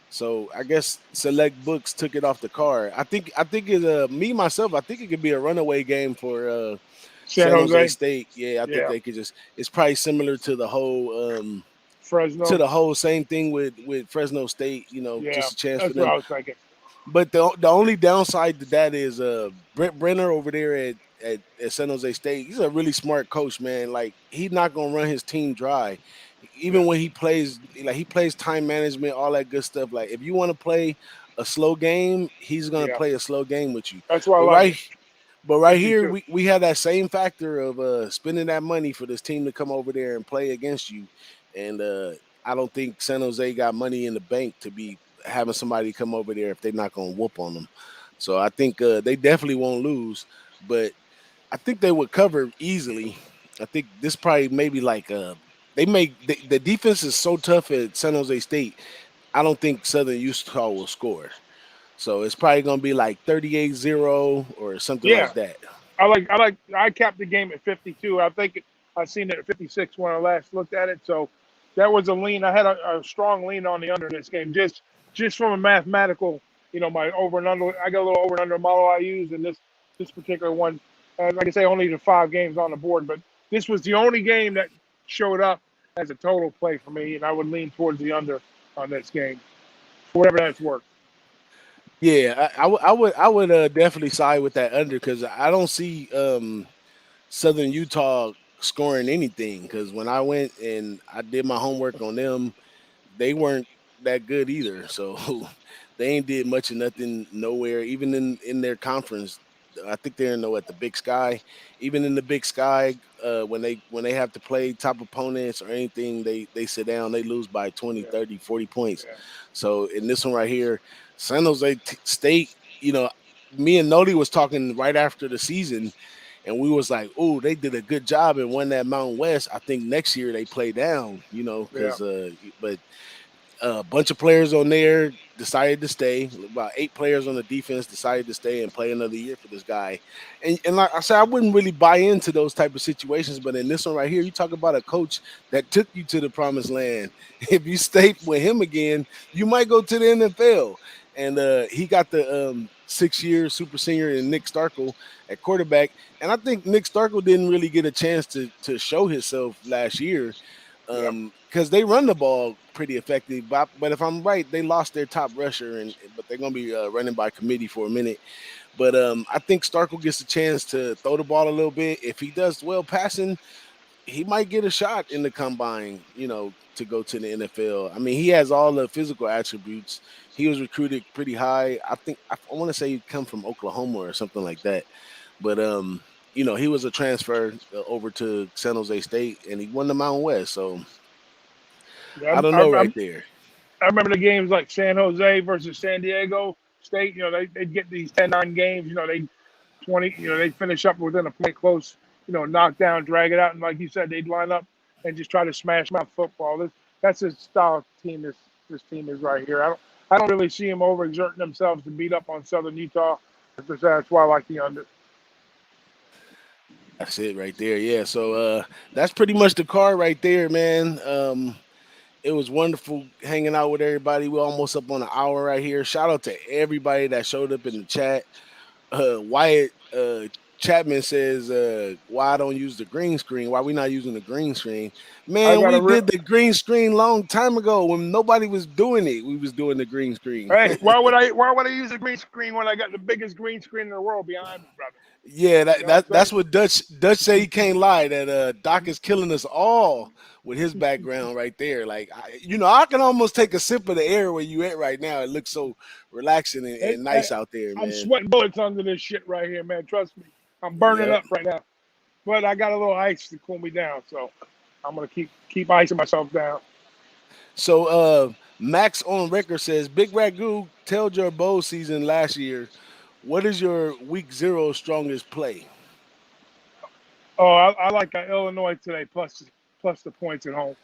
So I guess select books took it off the card. I think it me myself, I think it could be a runaway game for San San Jose Jose. State. Yeah, I think Yeah, they could just it's probably similar to Fresno. the whole same thing with Fresno State, Yeah, just a chance for that's what them. I was thinking. But the only downside to that is Brent Brenner over there at San Jose State. He's a really smart coach, man. Like he's not gonna run his team dry. Yeah, Even when he plays, like he plays time management, all that good stuff. Like if you want to play a slow game, he's gonna yeah, play a slow game with you. that's why I But like it. right here, 52. we have that same factor of spending that money for this team to come over there and play against you. And I don't think San Jose got money in the bank to be having somebody come over there if they're not going to whoop on them. So I think they definitely won't lose, but I think they would cover easily. I think this probably maybe like the defense is so tough at San Jose State. I don't think Southern Utah will score. So it's probably going to be like 38-0 or something Yeah, like that. I capped the game at 52. I seen it at 56 when I last looked at it. So that was a lean. I had a strong lean on the under in this game, just from a mathematical, my over and under. I got a little over and under model I used, and this particular one, like I say, only the 5 games on the board, but this was the only game that showed up as a total play for me, and I would lean towards the under on this game, for whatever that's worth. Yeah, I would definitely side with that under because I don't see Southern Utah scoring anything. Because when I went and I did my homework on them, they weren't that good either. So they ain't did much of nothing nowhere. Even in their conference, I think they're in the at the Big Sky. Even in the Big Sky, when they have to play top opponents or anything, they sit down. They lose by 20, Yeah, 30, 40 points. yeah, So in this one right here, San Jose State, me and Nodi was talking right after the season, and we was like, "Oh, they did a good job and won that Mountain West. I think next year they play down, yeah, because but a bunch of players on there decided to stay. About 8 players on the defense decided to stay and play another year for this guy. And like I said, I wouldn't really buy into those type of situations. But in this one right here, you talk about a coach that took you to the promised land. If you stay with him again, you might go to the NFL. And he got the 6-year super senior and Nick Starkel at quarterback. And I think Nick Starkel didn't really get a chance to show himself last year, yeah. because they run the ball pretty effective. But if I'm right, they lost their top rusher, but they're gonna be running by committee for a minute. But I think Starkle gets a chance to throw the ball a little bit. If he does well passing, he might get a shot in the combine, to go to the NFL. I mean, he has all the physical attributes. He was recruited pretty high. I think I want to say he come from Oklahoma or something like that. But he was a transfer over to San Jose State, and he won the Mountain West. So Yeah, I don't know right there. I remember the games like San Jose versus San Diego State. They'd get these 10-9 games. They 20. They'd finish up within a point close. Knock down, drag it out, and like you said, they'd line up and just try to smash mouth football. That's the style of team this team is right here. I don't really see them overexerting themselves to beat up on Southern Utah. That's why I like the under. That's it right there. Yeah. So that's pretty much the card right there, man. It was wonderful hanging out with everybody. We're almost up on an hour right here. Shout out to everybody that showed up in the chat. Wyatt Chapman says, why I don't use the green screen? Why we not using the green screen? I Man, got we a real. did the green screen long time ago when nobody was doing it. We was doing the green screen. Hey, why would I use a green screen when I got the biggest green screen in the world behind me, brother? Yeah, You know what I'm that's saying? what Dutch say. He can't lie that Doc is killing us all with his background right there. Like I can almost take a sip of the air where you at right now. It looks so relaxing and nice out there, I'm man. sweating bullets under this shit right here, man. Trust me. I'm burning Yep. up right now. But I got a little ice to cool me down, so I'm gonna keep icing myself down. So Max on record says Big Ragu told your bowl season last year. What is your week zero strongest play? Oh, I like Illinois today plus the points at home.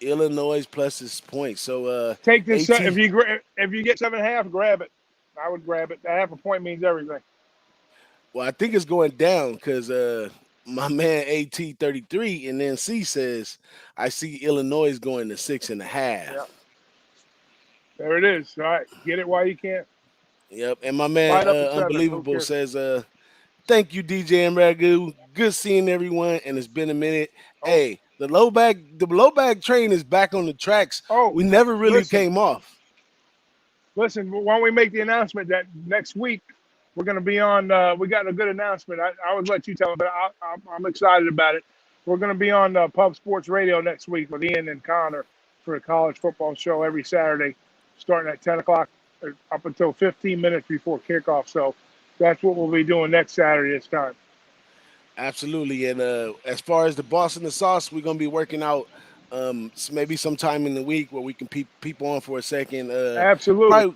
Illinois plus his points. So Take this AT if you get 7.5, grab it. I would grab it. A half a point means everything. well, I think it's going down because my man AT33 in NC says I see Illinois going to 6.5. Yeah, there it is. All right, get it while you can. Yep. And my man Slide up to 7. Who Unbelievable cares? says thank you, DJ and Ragu. Good seeing everyone, and it's been a minute. Oh, Hey, the low bag train is back on the tracks. oh, We never really listen. came off. Listen, why don't we make the announcement that next week we're going to be on? We got a good announcement. I would let you tell them, but I'm excited about it. We're going to be on Pub Sports Radio next week with Ian and Connor for a college football show every Saturday, starting at 10 o'clock up until 15 minutes before kickoff. So that's what we'll be doing next Saturday this time. Absolutely. And as far as the boss and the sauce, we're gonna be working out maybe sometime in the week where we can people on for a second. Absolutely. Probably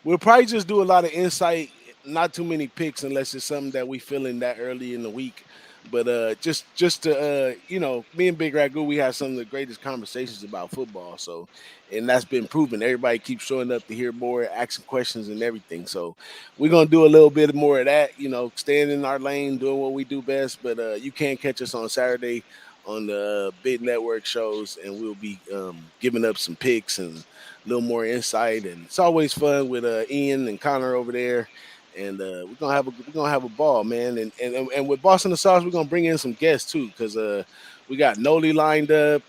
we'll probably just do a lot of insight, not too many picks unless it's something that we feeling that early in the week. But just to me and Big Ragu, we have some of the greatest conversations about football. So, and that's been proven. Everybody keeps showing up to hear more, asking questions and everything. So, we're gonna do a little bit more of that. Staying in our lane, doing what we do best. But you can catch us on Saturday on the big network shows, and we'll be giving up some picks and a little more insight. And it's always fun with Ian and Connor over there. And we're gonna have a ball, man. And with Boston the Sauce, we're gonna bring in some guests too, because we got Noli lined up.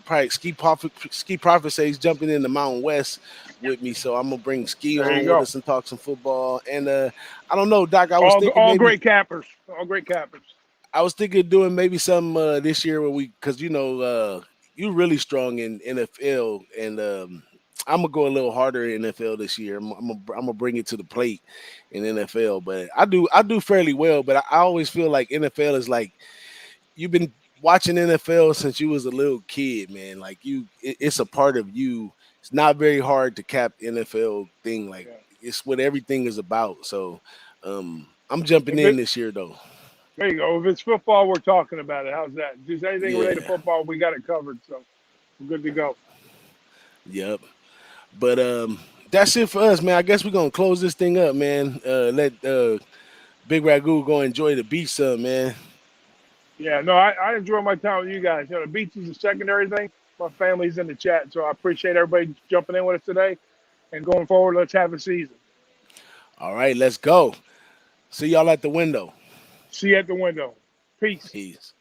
Probably Ski Prophet says he's jumping in the Mountain West with me, so I'm gonna bring Ski There you on with go. us and talk some football. And I don't know, Doc. I was All thinking all maybe great cappers. All great cappers. I was thinking of doing maybe some this year where because you're really strong in NFL, and I'm gonna go a little harder in NFL this year. I'm gonna bring it to the plate in NFL, but I do fairly well. But I always feel like NFL is like you've been watching NFL since you was a little kid, man. Like it's a part of you. It's not very hard to cap NFL thing. Like Yeah. it's what everything is about. So I'm jumping If in it this year though. There you go. If it's football, we're talking about it. How's that? Just anything related to Yeah. football, we got it covered. So we're good to go. Yep. But that's it for us, man. I guess we're gonna close this thing up, man. Let Big Ragu go enjoy the beach some, man. Yeah, no, I enjoy my time with you guys. The beach is a secondary thing. My family's in the chat, so I appreciate everybody jumping in with us today. And going forward, let's have a season. All right, let's go. See y'all at the window. See you at the window. Peace. Peace.